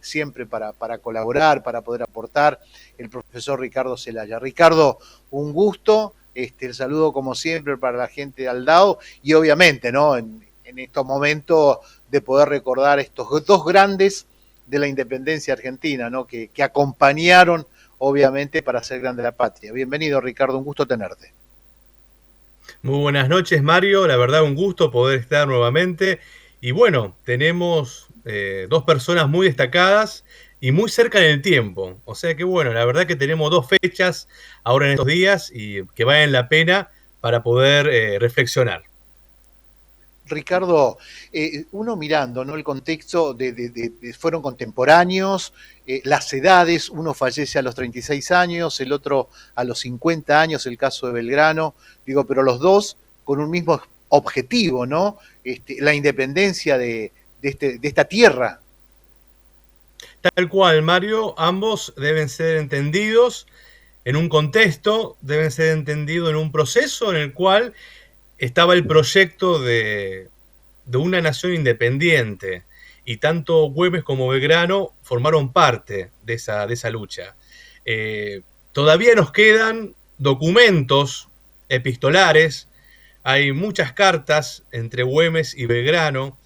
siempre para colaborar, para poder aportar, el profesor Ricardo Celaya. Ricardo, un gusto, el saludo como siempre para la gente de Aldao y obviamente, ¿no? En estos momentos de poder recordar estos dos grandes de la independencia argentina, ¿no? Que acompañaron obviamente para hacer grande la patria. Bienvenido, Ricardo, un gusto tenerte. Muy buenas noches, Mario, la verdad un gusto poder estar nuevamente. Y bueno, tenemos dos personas muy destacadas y muy cerca en el tiempo. O sea que bueno, la verdad que tenemos dos fechas ahora en estos días y que valen la pena para poder reflexionar. Ricardo, uno mirando, ¿no? El contexto fueron contemporáneos, las edades, uno fallece a los 36 años, el otro a los 50 años, el caso de Belgrano, digo, pero los dos con un mismo objetivo, ¿no? La independencia de esta tierra. Tal cual, Mario, ambos deben ser entendidos en un contexto, deben ser entendidos en un proceso en el cual estaba el proyecto de una nación independiente y tanto Güemes como Belgrano formaron parte de esa lucha. Todavía nos quedan documentos epistolares, hay muchas cartas entre Güemes y Belgrano.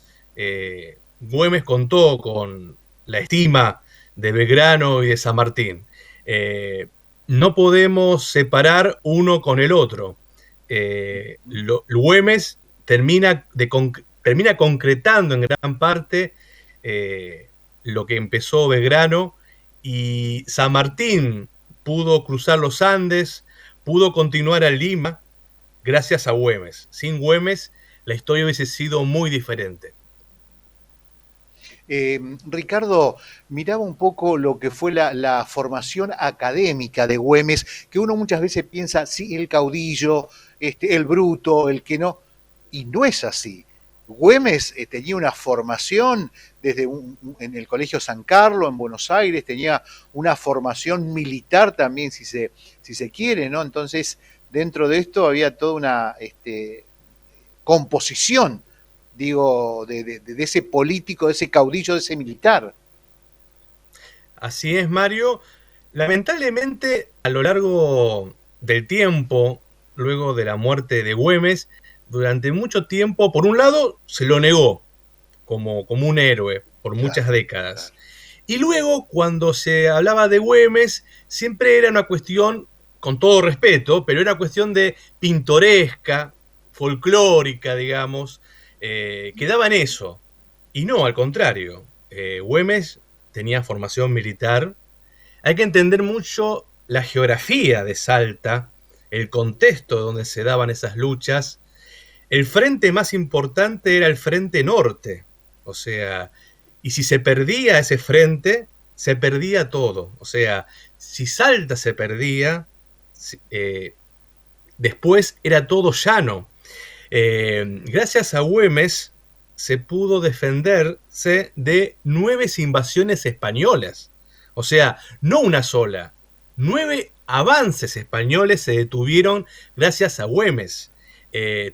Güemes contó con la estima de Belgrano y de San Martín. No podemos separar uno con el otro. Güemes termina concretando en gran parte lo que empezó Belgrano, y San Martín pudo cruzar los Andes, pudo continuar a Lima gracias a Güemes. Sin Güemes la historia hubiese sido muy diferente. Ricardo, miraba un poco lo que fue la formación académica de Güemes, que uno muchas veces piensa, sí, el caudillo, el bruto, el que no, y no es así. Güemes tenía una formación en el Colegio San Carlos, en Buenos Aires, tenía una formación militar también, si se quiere, ¿no? Entonces, dentro de esto había toda una composición, digo, de ese político, de ese caudillo, de ese militar. Así es, Mario. Lamentablemente, a lo largo del tiempo, luego de la muerte de Güemes, durante mucho tiempo, por un lado, se lo negó como un héroe por muchas décadas. Y luego, cuando se hablaba de Güemes, siempre era una cuestión, con todo respeto, pero era cuestión de pintoresca, folclórica, digamos, quedaba en eso. Y no, al contrario, Güemes tenía formación militar. Hay que entender mucho la geografía de Salta, el contexto donde se daban esas luchas. El frente más importante era el frente norte, o sea, y si se perdía ese frente, se perdía todo. O sea, si Salta se perdía, después era todo llano. Gracias a Güemes se pudo defenderse de 9 invasiones españolas. O sea, no una sola. 9 avances españoles se detuvieron gracias a Güemes.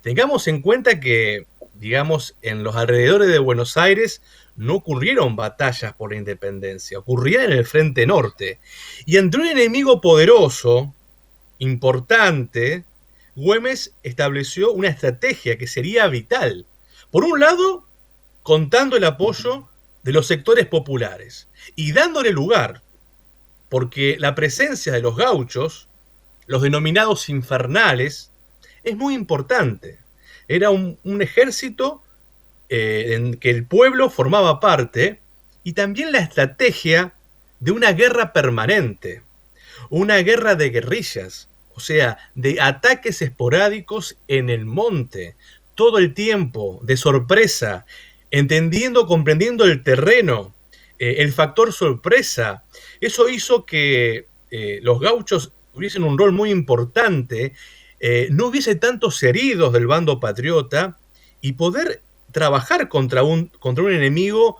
Tengamos en cuenta que, digamos, en los alrededores de Buenos Aires no ocurrieron batallas por la independencia, ocurrían en el frente norte. Y ante un enemigo poderoso, importante, Güemes estableció una estrategia que sería vital. Por un lado, contando el apoyo de los sectores populares y dándole lugar, porque la presencia de los gauchos, los denominados infernales, es muy importante. Era un ejército en que el pueblo formaba parte, y también la estrategia de una guerra permanente, una guerra de guerrillas, o sea, de ataques esporádicos en el monte, todo el tiempo, de sorpresa, comprendiendo el terreno, el factor sorpresa. Eso hizo que los gauchos tuviesen un rol muy importante, no hubiese tantos heridos del bando patriota y poder trabajar contra un enemigo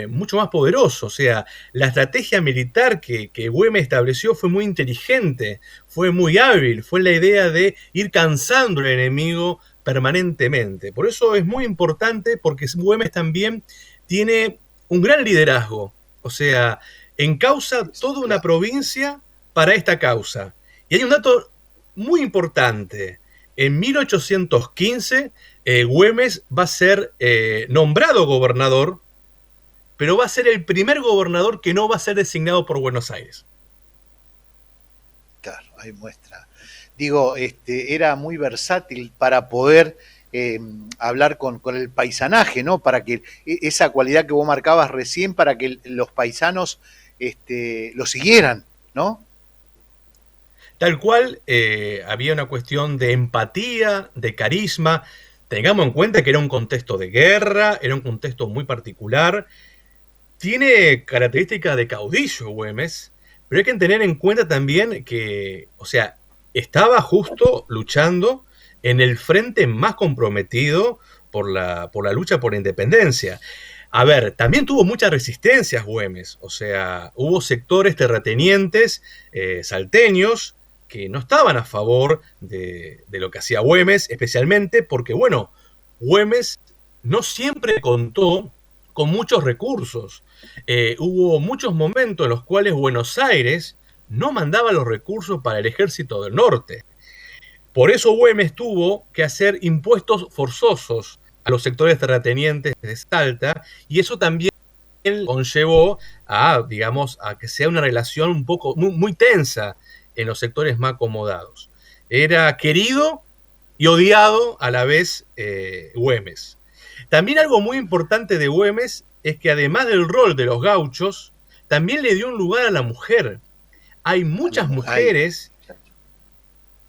mucho más poderoso. O sea, la estrategia militar que Güemes estableció fue muy inteligente, fue muy hábil, fue la idea de ir cansando al enemigo permanentemente. Por eso es muy importante, porque Güemes también tiene un gran liderazgo. O sea, encausa toda una provincia para esta causa. Y hay un dato muy importante. En 1815, Güemes va a ser nombrado gobernador, pero va a ser el primer gobernador que no va a ser designado por Buenos Aires. Claro, ahí muestra. Digo, era muy versátil para poder hablar con el paisanaje, ¿no? Para que esa cualidad que vos marcabas recién, para que los paisanos lo siguieran, ¿no? Tal cual, había una cuestión de empatía, de carisma. Tengamos en cuenta que era un contexto de guerra, era un contexto muy particular. Tiene características de caudillo Güemes, pero hay que tener en cuenta también que, o sea, estaba justo luchando en el frente más comprometido por la lucha por la independencia. A ver, también tuvo muchas resistencias Güemes, o sea, hubo sectores terratenientes salteños que no estaban a favor de lo que hacía Güemes, especialmente porque, bueno, Güemes no siempre contó con muchos recursos. Hubo muchos momentos en los cuales Buenos Aires no mandaba los recursos para el ejército del norte. Por eso Güemes tuvo que hacer impuestos forzosos a los sectores terratenientes de Salta, y eso también conllevó a, digamos, a que sea una relación un poco muy tensa en los sectores más acomodados. Era querido y odiado a la vez Güemes. También algo muy importante de Güemes es que además del rol de los gauchos, también le dio un lugar a la mujer. Hay muchas mujeres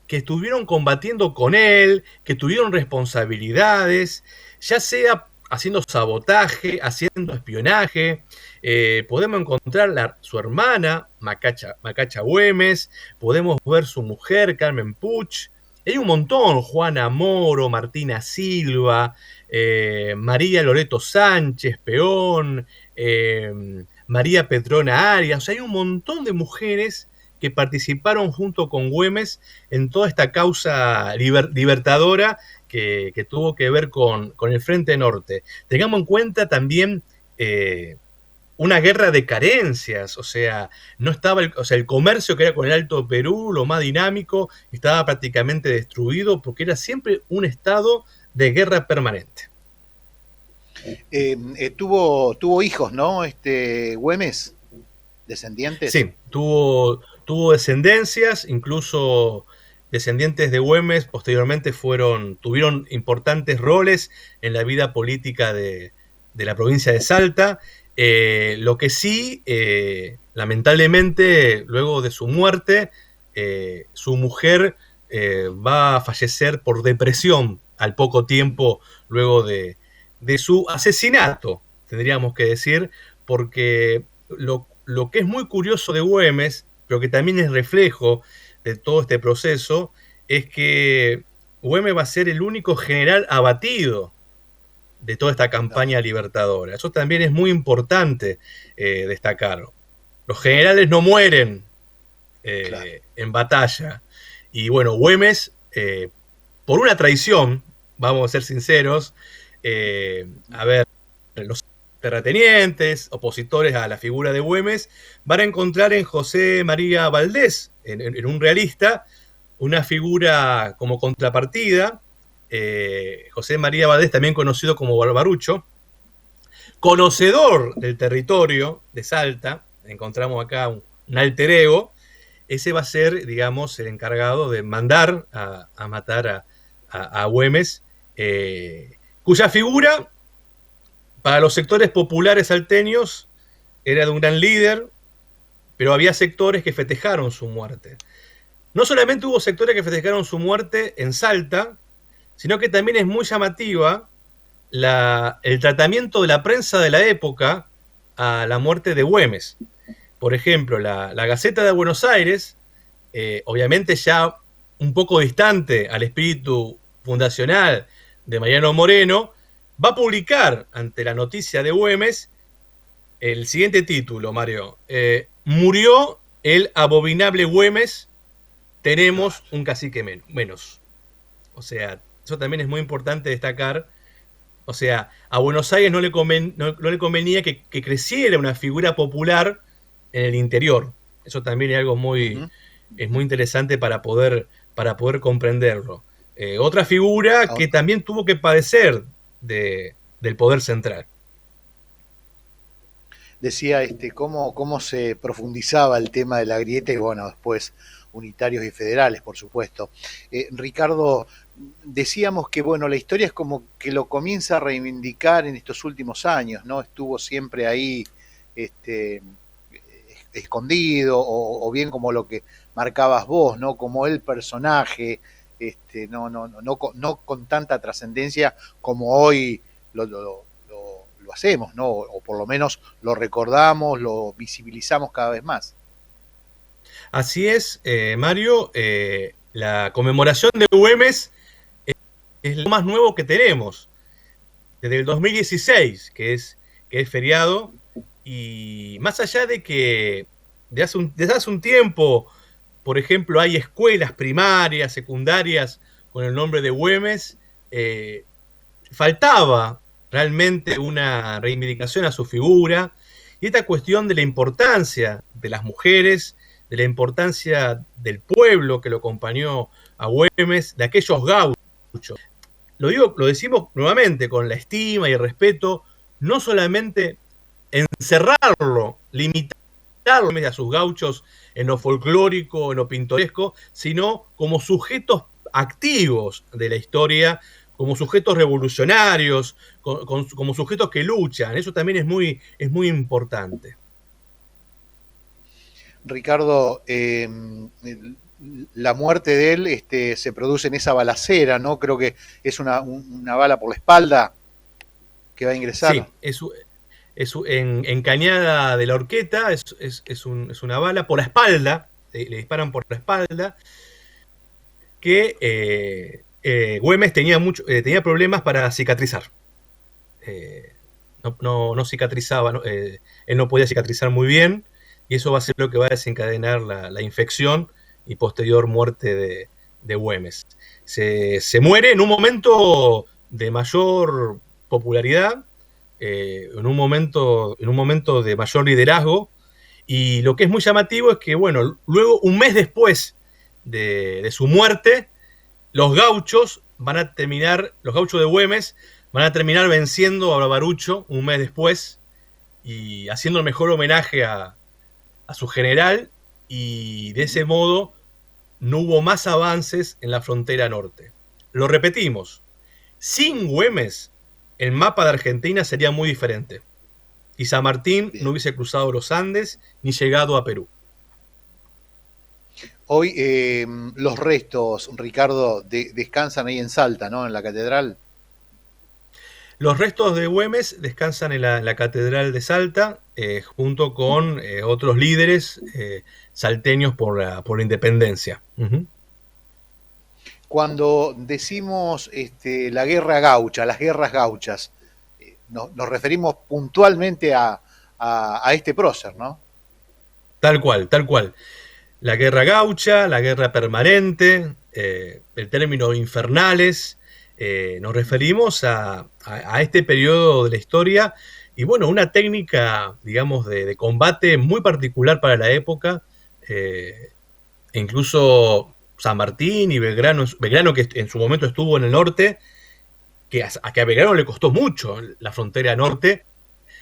que estuvieron combatiendo con él, que tuvieron responsabilidades, ya sea haciendo sabotaje, haciendo espionaje. Podemos encontrar su hermana, Macacha Güemes, podemos ver su mujer, Carmen Puch. Hay un montón, Juana Moro, Martina Silva, María Loreto Sánchez, Peón, María Petrona Arias. O sea, hay un montón de mujeres que participaron junto con Güemes en toda esta causa libertadora que tuvo que ver con el Frente Norte. Tengamos en cuenta también una guerra de carencias, o sea, no estaba el comercio que era con el Alto Perú, lo más dinámico, estaba prácticamente destruido porque era siempre un estado de guerra permanente. Tuvo hijos, ¿no? Güemes, descendientes. Sí, tuvo descendencias, incluso descendientes de Güemes posteriormente tuvieron importantes roles en la vida política de la provincia de Salta. Lo que sí, lamentablemente, luego de su muerte, su mujer va a fallecer por depresión al poco tiempo luego de su asesinato, tendríamos que decir, porque lo que es muy curioso de Güemes, pero que también es reflejo de todo este proceso, es que Güemes va a ser el único general abatido de toda esta campaña libertadora. Eso también es muy importante destacar. Los generales no mueren en batalla. Y bueno, Güemes, por una traición, vamos a ser sinceros, los terratenientes, opositores a la figura de Güemes, van a encontrar en José María Valdés, en un realista, una figura como contrapartida. José María Valdés, también conocido como Barbarucho, conocedor del territorio de Salta, encontramos acá un alter ego. Ese va a ser, digamos, el encargado de mandar a matar a Güemes, cuya figura para los sectores populares salteños era de un gran líder, pero había sectores que festejaron su muerte. No solamente hubo sectores que festejaron su muerte en Salta, sino que también es muy llamativa el tratamiento de la prensa de la época a la muerte de Güemes. Por ejemplo, la Gaceta de Buenos Aires, obviamente ya un poco distante al espíritu fundacional de Mariano Moreno, va a publicar ante la noticia de Güemes el siguiente título, Mario. Murió el abominable Güemes, tenemos un cacique menos. O sea, eso también es muy importante destacar, O sea, a Buenos Aires no le convenía que creciera una figura popular en el interior. Eso también es algo es muy interesante para poder comprenderlo. Otra figura que también tuvo que padecer del poder central. Decía cómo se profundizaba el tema de la grieta y bueno, después unitarios y federales, por supuesto. Ricardo, decíamos que bueno, la historia es como que lo comienza a reivindicar en estos últimos años, ¿no? Estuvo siempre ahí escondido, o bien como lo que marcabas vos, ¿no? Como el personaje, no con tanta trascendencia como hoy lo hacemos, ¿no? O por lo menos lo recordamos, lo visibilizamos cada vez más. Así es, Mario, la conmemoración de Güemes es lo más nuevo que tenemos, desde el 2016, que es feriado, y más allá de que desde hace un tiempo, por ejemplo, hay escuelas primarias, secundarias, con el nombre de Güemes, faltaba realmente una reivindicación a su figura, y esta cuestión de la importancia de las mujeres, de la importancia del pueblo que lo acompañó a Güemes, de aquellos gauchos. Lo decimos nuevamente con la estima y el respeto, no solamente encerrarlo, limitarlo a sus gauchos en lo folclórico, en lo pintoresco, sino como sujetos activos de la historia, como sujetos revolucionarios, como sujetos que luchan. Eso también es muy importante. Ricardo, la muerte de él se produce en esa balacera, ¿no? Creo que es una bala por la espalda que va a ingresar. Sí, en Cañada de la Horqueta, es una bala por la espalda, le disparan por la espalda, que Güemes tenía problemas para cicatrizar. No cicatrizaba, él no podía cicatrizar muy bien, y eso va a ser lo que va a desencadenar la infección y posterior muerte de Güemes. Se muere en un momento de mayor popularidad, en un momento de mayor liderazgo, y lo que es muy llamativo es que, bueno, luego, un mes después de su muerte, los gauchos de Güemes van a terminar venciendo a Barbarucho un mes después y haciendo el mejor homenaje a su general, y de ese modo no hubo más avances en la frontera norte. Lo repetimos, sin Güemes el mapa de Argentina sería muy diferente y San Martín no hubiese cruzado los Andes ni llegado a Perú. Hoy los restos, Ricardo, descansan ahí en Salta, ¿no? En la catedral. Los restos de Güemes descansan en la Catedral de Salta, junto con otros líderes salteños por la independencia. Uh-huh. Cuando decimos la guerra gaucha, las guerras gauchas, nos referimos puntualmente a este prócer, ¿no? Tal cual. La guerra gaucha, la guerra permanente, el término infernales. Nos referimos a este periodo de la historia y bueno, una técnica, digamos, de combate muy particular para la época, incluso San Martín y Belgrano que en su momento estuvo en el norte, que a Belgrano le costó mucho la frontera norte,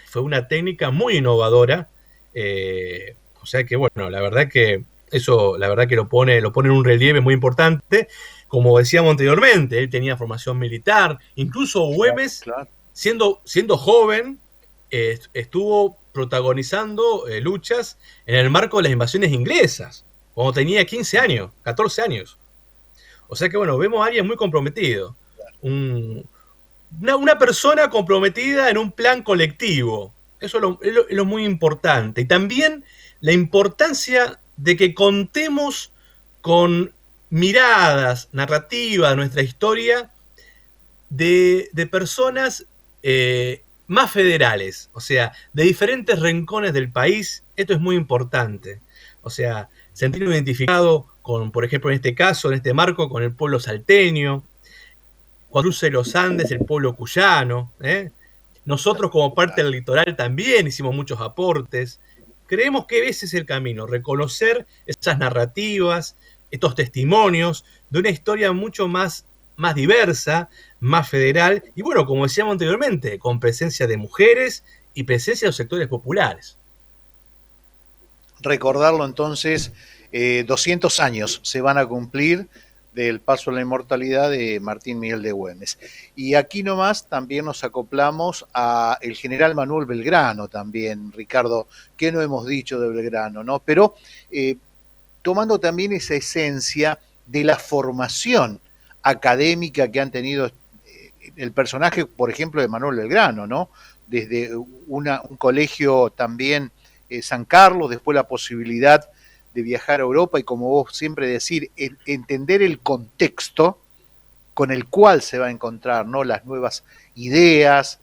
fue una técnica muy innovadora, o sea que bueno, la verdad que lo pone en un relieve muy importante. Como decíamos anteriormente, él tenía formación militar, incluso Güemes, claro. Siendo joven, estuvo protagonizando luchas en el marco de las invasiones inglesas, cuando tenía 15 años, 14 años. O sea que bueno, vemos a alguien muy comprometido, una persona comprometida en un plan colectivo. Eso es lo muy importante. Y también la importancia de que contemos con miradas narrativas de nuestra historia de personas más federales, o sea, de diferentes rincones del país. Esto es muy importante. O sea, sentirme identificado con, por ejemplo, en este caso, en este marco, con el pueblo salteño. cuando cruce los Andes, el pueblo cuyano. Nosotros como parte del litoral también hicimos muchos aportes. Creemos que ese es el camino, reconocer esas narrativas, estos testimonios de una historia mucho más diversa, más federal, y bueno, como decíamos anteriormente, con presencia de mujeres y presencia de los sectores populares. Recordarlo entonces, 200 años se van a cumplir del paso a la inmortalidad de Martín Miguel de Güemes. Y aquí nomás también nos acoplamos a el general Manuel Belgrano también, Ricardo, ¿qué no hemos dicho de Belgrano, no? Pero tomando también esa esencia de la formación académica que han tenido el personaje, por ejemplo, de Manuel Belgrano, ¿no? Desde un colegio también, San Carlos, después la posibilidad de viajar a Europa y, como vos siempre decís, entender el contexto con el cual se va a encontrar, ¿no? Las nuevas ideas,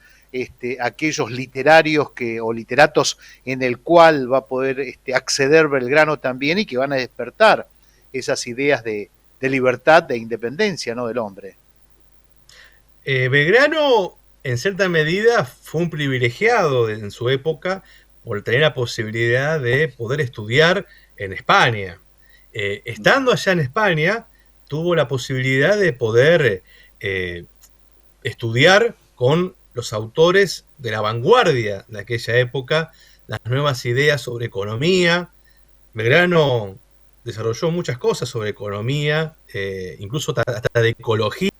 aquellos literarios o literatos en el cual va a poder acceder Belgrano también y que van a despertar esas ideas de libertad, de independencia, ¿no? Del hombre. Belgrano, en cierta medida, fue un privilegiado en su época por tener la posibilidad de poder estudiar en España. Estando allá en España, tuvo la posibilidad de poder estudiar con los autores de la vanguardia de aquella época, las nuevas ideas sobre economía. Belgrano desarrolló muchas cosas sobre economía, incluso hasta de ecología.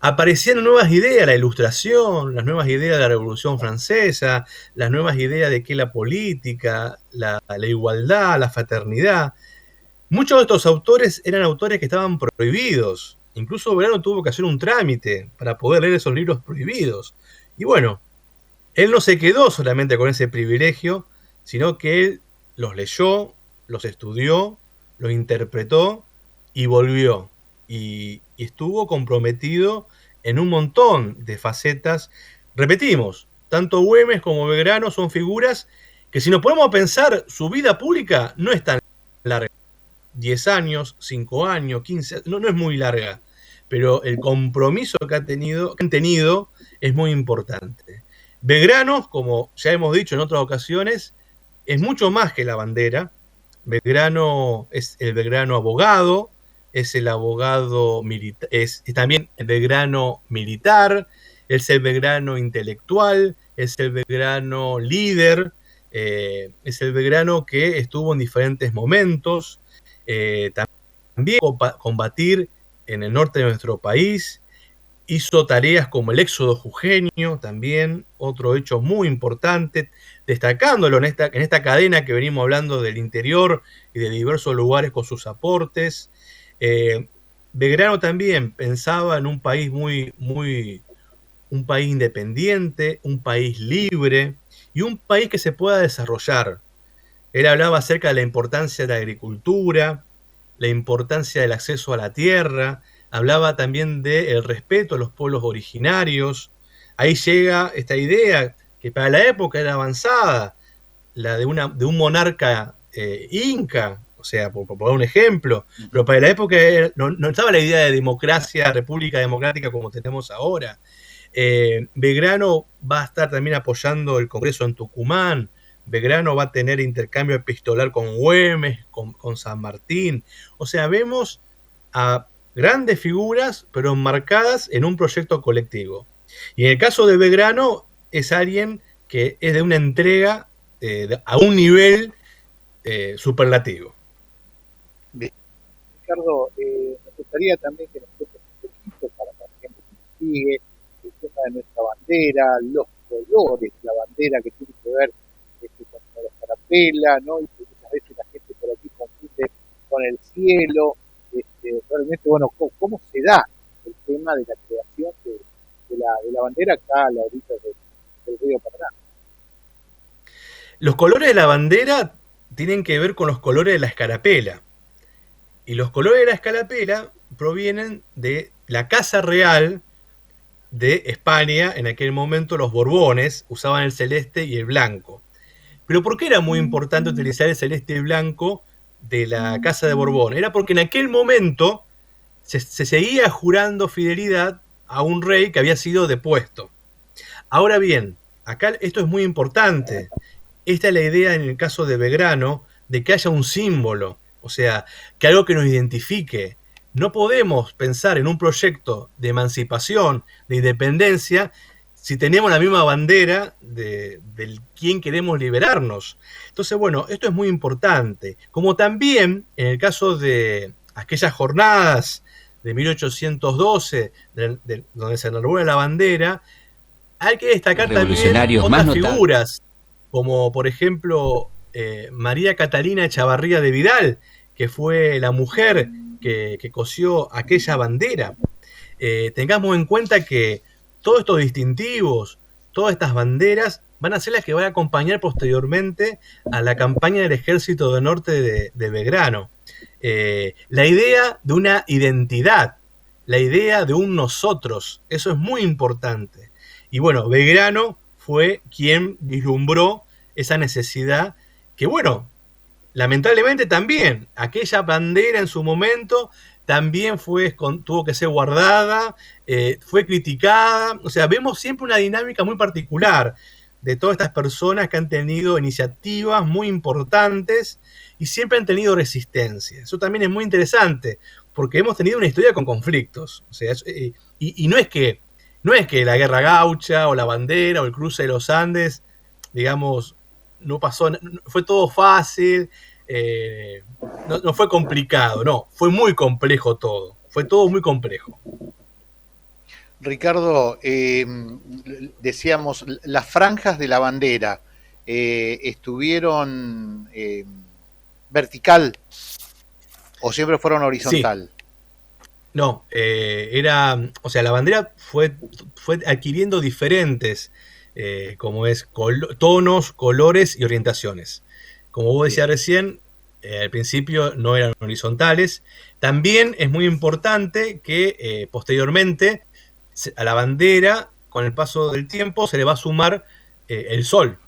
Aparecían nuevas ideas, la ilustración, las nuevas ideas de la Revolución Francesa, las nuevas ideas de qué es la política, la igualdad, la fraternidad. Muchos de estos autores eran autores que estaban prohibidos. Incluso Belgrano tuvo que hacer un trámite para poder leer esos libros prohibidos. Y bueno, él no se quedó solamente con ese privilegio, sino que él los leyó, los estudió, los interpretó y volvió. Y estuvo comprometido en un montón de facetas. Repetimos, tanto Güemes como Belgrano son figuras que, si nos ponemos a pensar, su vida pública no es tan larga. 10 años, 5 años, 15, no es muy larga, pero el compromiso que han tenido es muy importante. Belgrano, como ya hemos dicho en otras ocasiones, es mucho más que la bandera. Belgrano es el Belgrano abogado, es el abogado militar, es también el Belgrano militar, es el Belgrano intelectual, es el Belgrano líder, es el Belgrano que estuvo en diferentes momentos, también combatir en el norte de nuestro país, hizo tareas como el éxodo jujeño, también otro hecho muy importante, destacándolo en esta cadena que venimos hablando del interior y de diversos lugares con sus aportes. Belgrano también pensaba en un país un país independiente, un país libre y un país que se pueda desarrollar. Él hablaba acerca de la importancia de la agricultura, la importancia del acceso a la tierra, hablaba también del respeto a los pueblos originarios. Ahí llega esta idea que para la época era avanzada, la de un monarca inca, o sea, por poner un ejemplo, pero para la época no estaba la idea de democracia, república democrática como tenemos ahora. Belgrano va a estar también apoyando el Congreso en Tucumán. Belgrano va a tener intercambio epistolar con Güemes, con San Martín. O sea, vemos a grandes figuras, pero enmarcadas en un proyecto colectivo. Y en el caso de Belgrano, es alguien que es de una entrega a un nivel superlativo. Bien. Ricardo, me gustaría también que nos cuentes un poquito para la gente que sigue el tema de nuestra bandera, los colores de la bandera que tiene que ver con la escarapela, ¿no? Y que muchas veces la gente por aquí confunde con el cielo. Realmente, bueno, ¿cómo se da el tema de la creación de la bandera acá a la orilla del río Paraná? Los colores de la bandera tienen que ver con los colores de la escarapela. Y los colores de la escarapela provienen de la Casa Real de España. En aquel momento los Borbones usaban el celeste y el blanco. Pero ¿por qué era muy importante utilizar el celeste y el blanco de la Casa de Borbón? Era porque en aquel momento se seguía jurando fidelidad a un rey que había sido depuesto. Ahora bien, acá esto es muy importante. Esta es la idea en el caso de Belgrano, de que haya un símbolo, o sea, que algo que nos identifique. No podemos pensar en un proyecto de emancipación, de independencia, si tenemos la misma bandera del quién queremos liberarnos. Entonces, bueno, esto es muy importante. Como también en el caso de aquellas jornadas de 1812, donde se enarbora la bandera, hay que destacar también otras figuras, como por ejemplo María Catalina Echavarría de Vidal, que fue la mujer que cosió aquella bandera. Tengamos en cuenta que todos estos distintivos, todas estas banderas, van a ser las que van a acompañar posteriormente a la campaña del Ejército del Norte de Belgrano. La idea de una identidad, la idea de un nosotros, eso es muy importante. Y bueno, Belgrano fue quien vislumbró esa necesidad que, bueno, lamentablemente también, aquella bandera en su momento también tuvo que ser guardada, fue criticada. O sea, vemos siempre una dinámica muy particular de todas estas personas que han tenido iniciativas muy importantes y siempre han tenido resistencia. Eso también es muy interesante, porque hemos tenido una historia con conflictos. O sea, y no es que la guerra gaucha o la bandera o el cruce de los Andes, digamos, no pasó, fue todo fácil, no fue complicado, no, fue muy complejo todo, fue todo muy complejo. Ricardo, decíamos, las franjas de la bandera estuvieron vertical o siempre fueron horizontal. Sí. No, o sea, la bandera fue adquiriendo diferentes, como es, tonos, colores y orientaciones. Como vos decías recién, al principio no eran horizontales. También es muy importante que posteriormente a la bandera, con el paso del tiempo, se le va a sumar el sol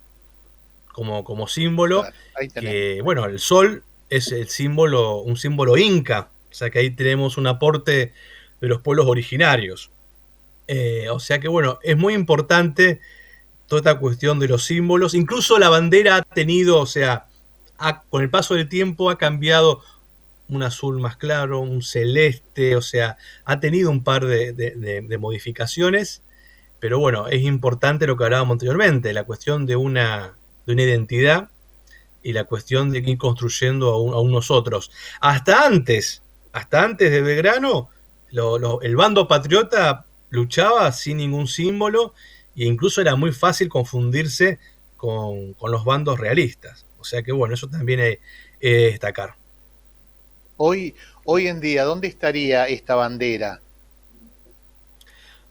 como símbolo. Claro, que, bueno, el sol es un símbolo inca. O sea que ahí tenemos un aporte de los pueblos originarios. O sea que, bueno, es muy importante toda esta cuestión de los símbolos. Incluso la bandera ha tenido, o sea, con el paso del tiempo ha cambiado un azul más claro, un celeste, o sea, ha tenido un par de modificaciones. Pero bueno, es importante lo que hablábamos anteriormente, la cuestión de una identidad y la cuestión de ir construyendo a un nosotros. Hasta antes de Belgrano, el bando patriota luchaba sin ningún símbolo e incluso era muy fácil confundirse con los bandos realistas. O sea que bueno, eso también hay que destacar. Hoy en día, ¿dónde estaría esta bandera?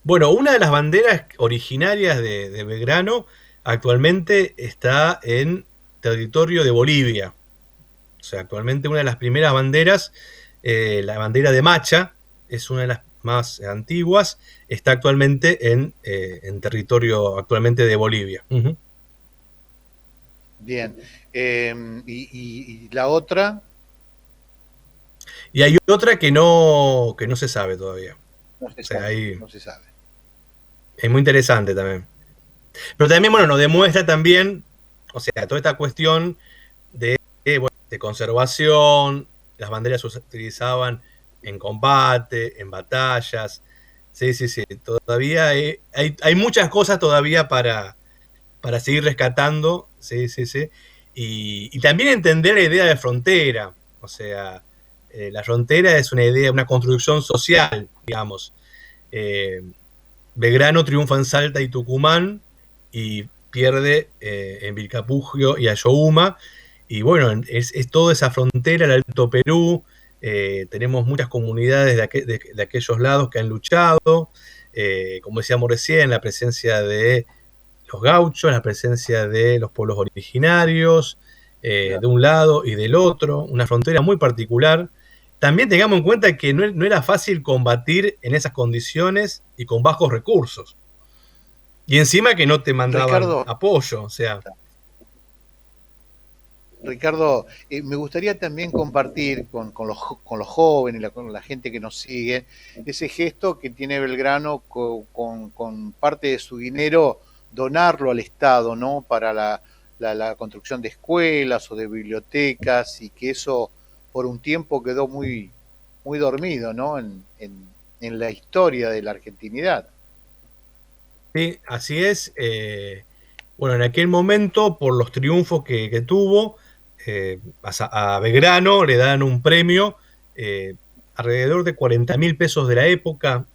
Bueno, una de las banderas originarias de Belgrano actualmente está en territorio de Bolivia. O sea, actualmente una de las primeras banderas, la bandera de Macha, es una de las más antiguas, está actualmente en territorio actualmente de Bolivia. Uh-huh. Bien. ¿Y la otra? Y hay otra que no se sabe todavía. No se sabe. Es muy interesante también. Pero también, bueno, nos demuestra también, o sea, toda esta cuestión de conservación. Las banderas se utilizaban en combate, en batallas. Sí. Todavía hay muchas cosas todavía para seguir rescatando. Sí. Y también entender la idea de frontera. O sea, la frontera es una idea, una construcción social, digamos. Belgrano triunfa en Salta y Tucumán y pierde en Vilcapugio y Ayohuma. Y bueno, es toda esa frontera, el Alto Perú. Tenemos muchas comunidades de aquellos lados que han luchado. Como decíamos recién, la presencia de los gauchos, la presencia de los pueblos originarios, de un lado y del otro. Una frontera muy particular. También tengamos en cuenta que no era fácil combatir en esas condiciones y con bajos recursos. Y encima que no te mandaban apoyo, o sea. Ricardo, me gustaría también compartir con los jóvenes, con la gente que nos sigue, ese gesto que tiene Belgrano con parte de su dinero, donarlo al Estado, ¿no? Para la construcción de escuelas o de bibliotecas, y que eso por un tiempo quedó muy dormido, ¿no? En la historia de la argentinidad. Sí, así es. Bueno, en aquel momento, por los triunfos que tuvo, a Belgrano le dan un premio alrededor de 40.000 pesos de la época,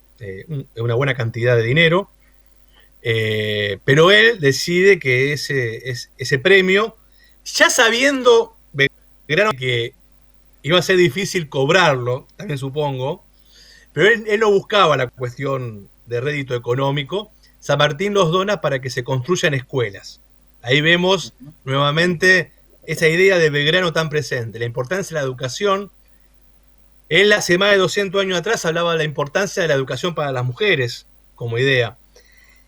una buena cantidad de dinero, pero él decide que ese premio, ya sabiendo Belgrano que iba a ser difícil cobrarlo, también supongo, pero él no buscaba la cuestión de rédito económico. San Martín los dona para que se construyan escuelas. Ahí vemos nuevamente esa idea de Belgrano tan presente, la importancia de la educación. Él hace más de 200 años atrás hablaba de la importancia de la educación para las mujeres como idea.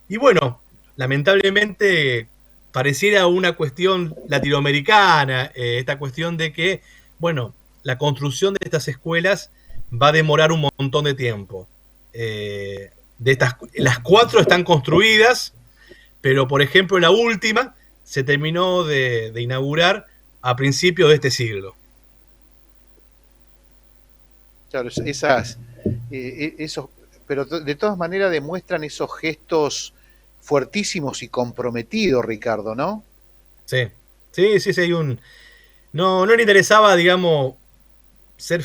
Y bueno, lamentablemente pareciera una cuestión latinoamericana, esta cuestión de que, bueno, la construcción de estas escuelas va a demorar un montón de tiempo. Las 4 están construidas, pero por ejemplo la última se terminó de inaugurar a principios de este siglo. Claro, pero de todas maneras demuestran esos gestos fuertísimos y comprometidos, Ricardo, ¿no? Sí, hay no le interesaba, digamos, ser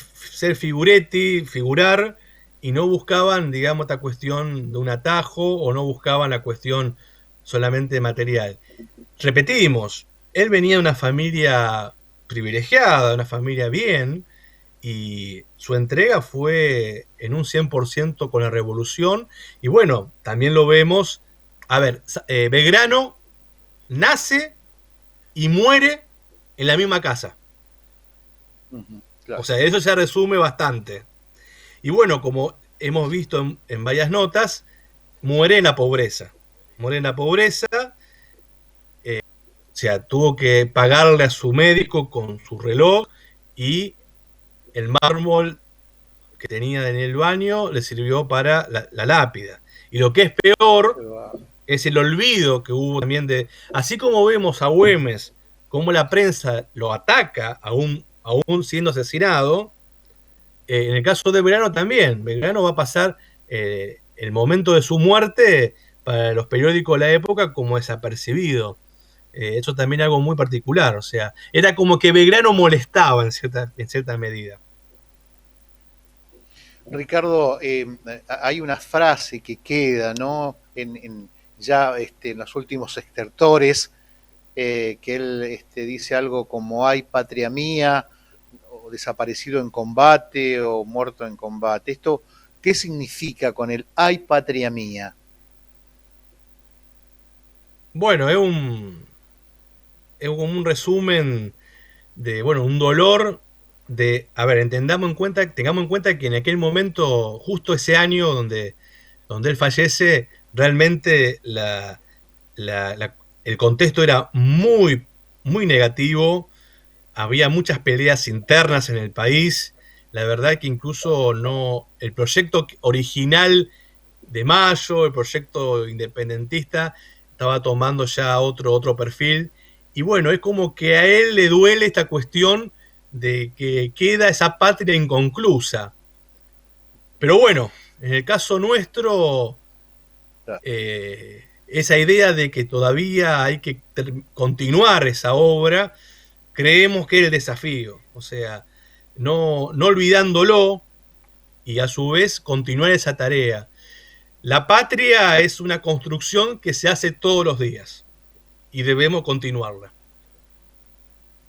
figurar, y no buscaban, digamos, esta cuestión de un atajo, o no buscaban la cuestión solamente material. Repetimos, él venía de una familia privilegiada, una familia bien, y su entrega fue en un 100% con la revolución. Y bueno, también lo vemos, a ver, Belgrano nace y muere en la misma casa. Claro. O sea, eso se resume bastante. Y bueno, como hemos visto en varias notas, muere en la pobreza. O sea, tuvo que pagarle a su médico con su reloj, y el mármol que tenía en el baño le sirvió para la lápida. Y lo que es peor es el olvido que hubo también así como vemos a Güemes, cómo la prensa lo ataca aún siendo asesinado, en el caso de Belgrano también. Belgrano va a pasar el momento de su muerte para los periódicos de la época como desapercibido. Eso también es algo muy particular. O sea, era como que Belgrano molestaba en cierta medida. Ricardo, hay una frase que queda, ¿no? En los últimos estertores, que él dice algo como: hay patria mía, o desaparecido en combate, o muerto en combate. ¿Esto qué significa con el hay patria mía? Bueno, es como un resumen de, bueno, un dolor de, a ver, tengamos en cuenta que en aquel momento, justo ese año donde él fallece, realmente el contexto era muy, muy negativo. Había muchas peleas internas en el país. La verdad que incluso el proyecto original de Mayo, el proyecto independentista, estaba tomando ya otro perfil. Y bueno, es como que a él le duele esta cuestión de que queda esa patria inconclusa. Pero bueno, en el caso nuestro, esa idea de que todavía hay que continuar esa obra, creemos que es el desafío. O sea, no olvidándolo, y a su vez continuar esa tarea. La patria es una construcción que se hace todos los días y debemos continuarla.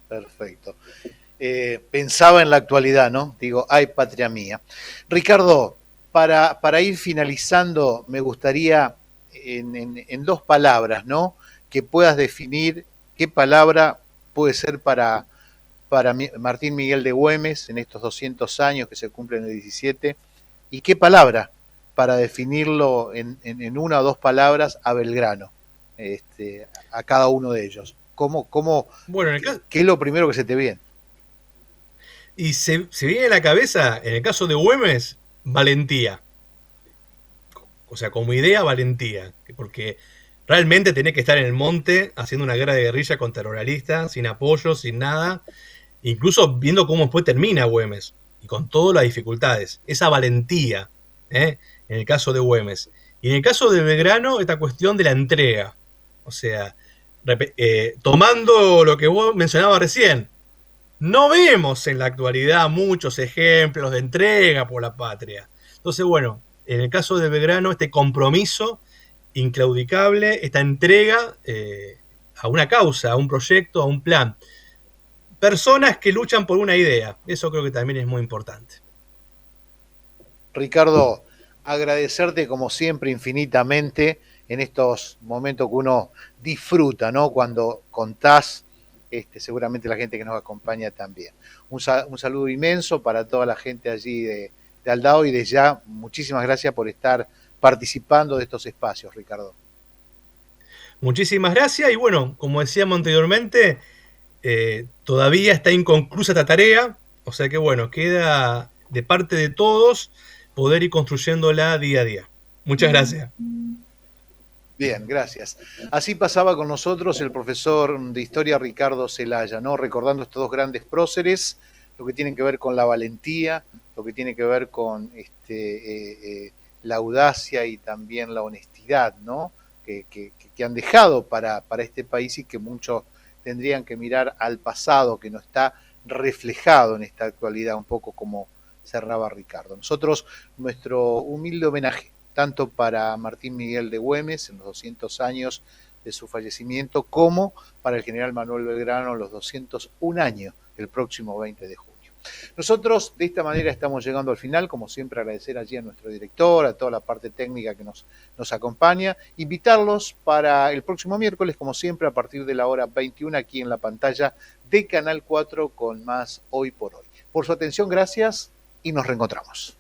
Perfecto. Pensaba en la actualidad, ¿no? Digo, ay, patria mía. Ricardo, para ir finalizando, me gustaría en 2 palabras, ¿no? Que puedas definir qué palabra puede ser para Martín Miguel de Güemes en estos 200 años que se cumplen el 17, y qué palabra para definirlo en 1 o 2 palabras a Belgrano, a cada uno de ellos. Bueno, ¿qué es lo primero que se te viene? Y se viene a la cabeza, en el caso de Güemes, valentía. O sea, como idea, valentía. Porque realmente tenés que estar en el monte haciendo una guerra de guerrilla contra terroristas, sin apoyo, sin nada. Incluso viendo cómo después termina Güemes. Y con todas las dificultades. Esa valentía, en el caso de Güemes. Y en el caso de Belgrano, esta cuestión de la entrega. O sea, tomando lo que vos mencionabas recién, no vemos en la actualidad muchos ejemplos de entrega por la patria. Entonces, bueno, en el caso de Belgrano, este compromiso inclaudicable, esta entrega a una causa, a un proyecto, a un plan. Personas que luchan por una idea. Eso creo que también es muy importante. Ricardo, agradecerte como siempre infinitamente en estos momentos que uno disfruta, ¿no? Cuando contás, seguramente la gente que nos acompaña también. Un saludo inmenso para toda la gente allí de Aldao y desde ya muchísimas gracias por estar participando de estos espacios, Ricardo. Muchísimas gracias y bueno, como decíamos anteriormente, todavía está inconclusa esta tarea, o sea que bueno, queda de parte de todos poder ir construyéndola día a día. Muchas gracias. Bien, gracias. Así pasaba con nosotros el profesor de historia Ricardo Celaya, ¿no? Recordando estos dos grandes próceres, lo que tienen que ver con la valentía, lo que tiene que ver con la audacia y también la honestidad, ¿no? Que han dejado para este país y que muchos tendrían que mirar al pasado, que no está reflejado en esta actualidad, un poco como cerraba Ricardo. Nosotros, nuestro humilde homenaje, tanto para Martín Miguel de Güemes en los 200 años de su fallecimiento, como para el general Manuel Belgrano en los 201 años, el próximo 20 de junio. Nosotros de esta manera estamos llegando al final, como siempre agradecer allí a nuestro director, a toda la parte técnica que nos acompaña, invitarlos para el próximo miércoles, como siempre, a partir de la hora 21 aquí en la pantalla de Canal 4 con más Hoy por Hoy. Por su atención, gracias y nos reencontramos.